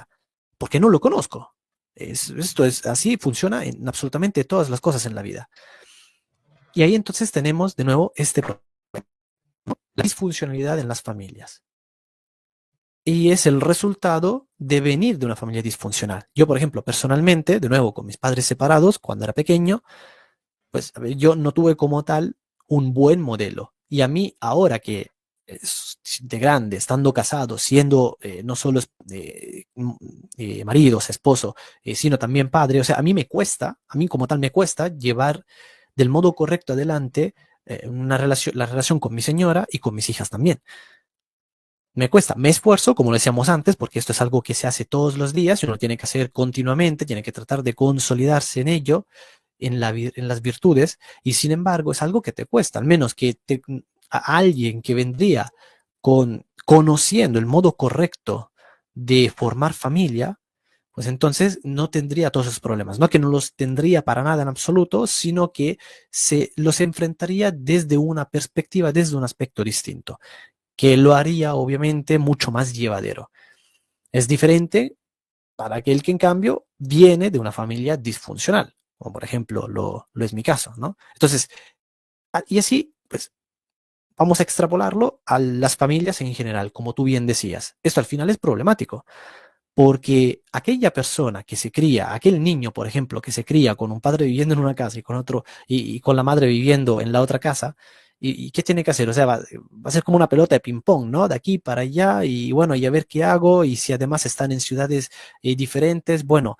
porque no lo conozco. Esto es así, funciona en absolutamente todas las cosas en la vida. Y ahí entonces tenemos de nuevo este problema, la disfuncionalidad en las familias. Y es el resultado de venir de una familia disfuncional. Yo, por ejemplo, personalmente, de nuevo, con mis padres separados, cuando era pequeño, pues a ver, yo no tuve como tal un buen modelo. Y a mí, ahora que de grande, estando casado, siendo no solo marido, esposo, sino también padre, o sea, a mí como tal me cuesta llevar del modo correcto adelante la relación con mi señora y con mis hijas también. Me cuesta, me esfuerzo, como lo decíamos antes, porque esto es algo que se hace todos los días y uno tiene que hacer continuamente, tiene que tratar de consolidarse en ello, en las virtudes, y sin embargo es algo que te cuesta, al menos a alguien que vendría conociendo el modo correcto de formar familia, pues entonces no tendría todos esos problemas. No que no los tendría para nada en absoluto, sino que se los enfrentaría desde una perspectiva, desde un aspecto distinto, que lo haría obviamente mucho más llevadero. Es diferente para aquel que en cambio viene de una familia disfuncional, como por ejemplo lo es mi caso, ¿no? Entonces, y así, pues vamos a extrapolarlo a las familias en general, como tú bien decías. Esto al final es problemático, porque aquella persona que se cría, aquel niño, por ejemplo, que se cría con un padre viviendo en una casa y con otro, y con la madre viviendo en la otra casa, ¿y qué tiene que hacer? O sea, va a ser como una pelota de ping-pong, ¿no? De aquí para allá, y bueno, y a ver qué hago, y si además están en ciudades diferentes, bueno,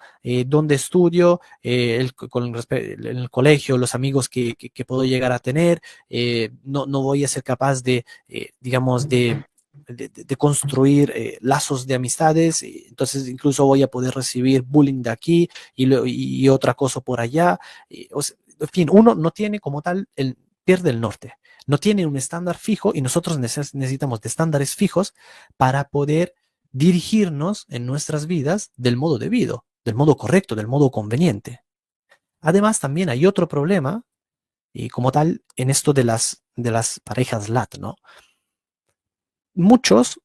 dónde estudio, en el colegio, los amigos que puedo llegar a tener, no voy a ser capaz de, digamos, de construir lazos de amistades, entonces incluso voy a poder recibir bullying de aquí y otra cosa por allá. En fin, uno no tiene como tal, pierde el norte, no tiene un estándar fijo y nosotros necesitamos de estándares fijos para poder dirigirnos en nuestras vidas del modo debido, del modo correcto, del modo conveniente. Además, también hay otro problema, y como tal, en esto de las parejas LAT, ¿no? Muchos,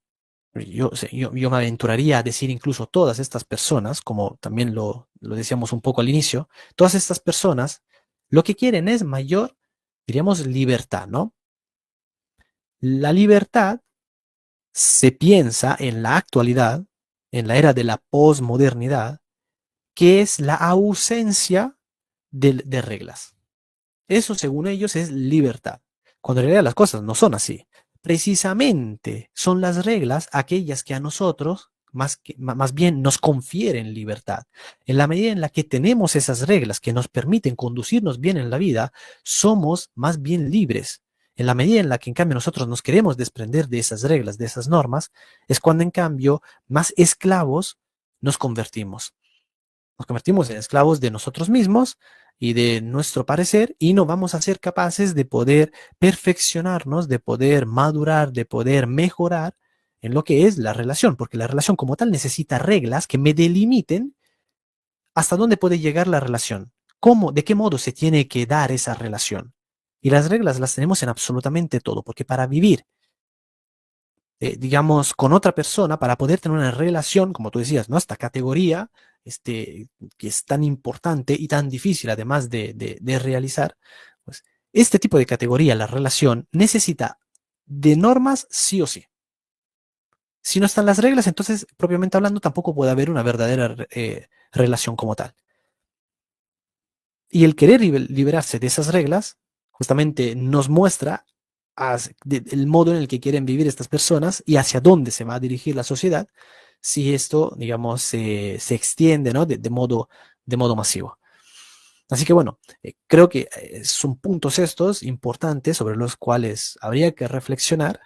yo me aventuraría a decir incluso todas estas personas, como también lo decíamos un poco al inicio, todas estas personas lo que quieren es mayor, diríamos, libertad, ¿no? La libertad se piensa en la actualidad, en la era de la posmodernidad, que es la ausencia de reglas. Eso, según ellos, es libertad, cuando en realidad las cosas no son así. Precisamente son las reglas aquellas que a nosotros más bien nos confieren libertad. En la medida en la que tenemos esas reglas que nos permiten conducirnos bien en la vida, somos más bien libres. En la medida en la que en cambio nosotros nos queremos desprender de esas reglas, de esas normas, es cuando en cambio más esclavos nos convertimos. Nos convertimos en esclavos de nosotros mismos y de nuestro parecer, y no vamos a ser capaces de poder perfeccionarnos, de poder madurar, de poder mejorar en lo que es la relación, porque la relación como tal necesita reglas que me delimiten hasta dónde puede llegar la relación, de qué modo se tiene que dar esa relación. Y las reglas las tenemos en absolutamente todo, porque para vivir digamos, con otra persona para poder tener una relación, como tú decías, ¿no? Esta categoría, que es tan importante y tan difícil además de realizar, pues este tipo de categoría, la relación, necesita de normas sí o sí. Si no están las reglas, entonces, propiamente hablando, tampoco puede haber una verdadera relación como tal. Y el querer liberarse de esas reglas, justamente nos muestra el modo en el que quieren vivir estas personas y hacia dónde se va a dirigir la sociedad si esto, digamos, se extiende, ¿no? de modo masivo. Así que bueno, creo que son puntos estos importantes sobre los cuales habría que reflexionar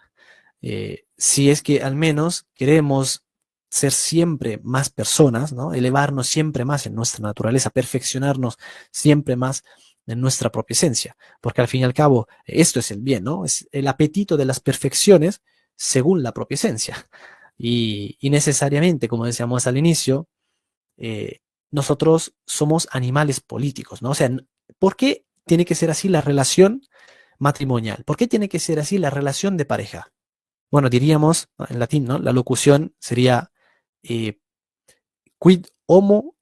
si es que al menos queremos ser siempre más personas, ¿no? Elevarnos siempre más en nuestra naturaleza, perfeccionarnos siempre más en nuestra propia esencia, porque al fin y al cabo esto es el bien, ¿no? Es el apetito de las perfecciones según la propia esencia. Y necesariamente, como decíamos al inicio, eh, nosotros somos animales políticos, ¿no? O sea, ¿por qué tiene que ser así la relación matrimonial? ¿Por qué tiene que ser así la relación de pareja? Bueno, diríamos, ¿no? En latín, ¿no? La locución sería eh, quid homo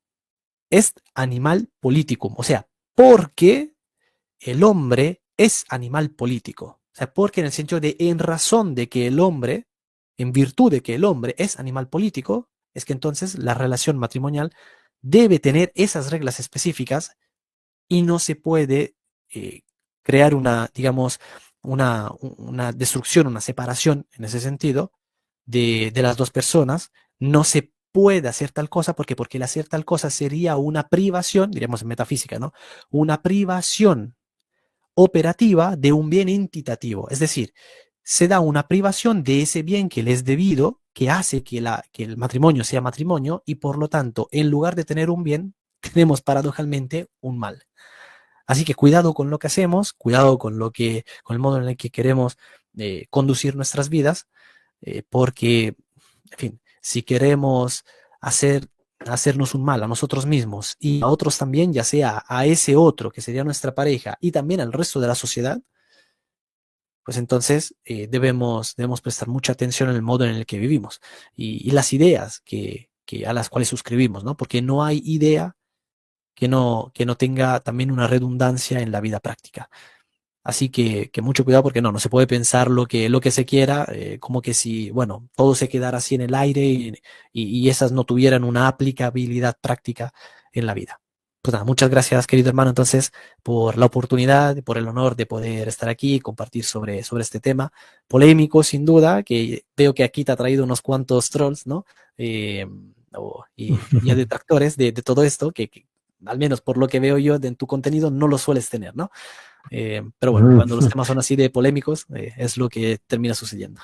est animal politicum, o sea, porque el hombre es animal político. O sea, porque en el sentido de en razón de que el hombre, en virtud de que el hombre es animal político, es que entonces la relación matrimonial debe tener esas reglas específicas y no se puede eh, crear una, digamos, una destrucción, una separación en ese sentido de las dos personas. No se puede hacer tal cosa porque el hacer tal cosa sería una privación, diríamos en metafísica, ¿no? Una privación operativa de un bien entitativo. Es decir, se da una privación de ese bien que le es debido, que hace que el matrimonio sea matrimonio y por lo tanto, en lugar de tener un bien, tenemos paradojalmente un mal. Así que cuidado con lo que hacemos, cuidado con el modo en el que queremos conducir nuestras vidas, porque, en fin, si queremos hacernos un mal a nosotros mismos y a otros también, ya sea a ese otro que sería nuestra pareja y también al resto de la sociedad, pues entonces debemos prestar mucha atención en el modo en el que vivimos y las ideas a las cuales suscribimos, ¿no? Porque no hay idea que no tenga también una redundancia en la vida práctica. Así que mucho cuidado porque no se puede pensar lo que se quiera, como que si, bueno, todo se quedara así en el aire y esas no tuvieran una aplicabilidad práctica en la vida. Pues nada, muchas gracias, querido hermano, entonces, por la oportunidad, por el honor de poder estar aquí y compartir sobre este tema polémico, sin duda, que veo que aquí te ha traído unos cuantos trolls, ¿no? Eh, y detractores de todo esto, que al menos por lo que veo yo en tu contenido no lo sueles tener, ¿no? Pero bueno, cuando los temas son así de polémicos, es lo que termina sucediendo.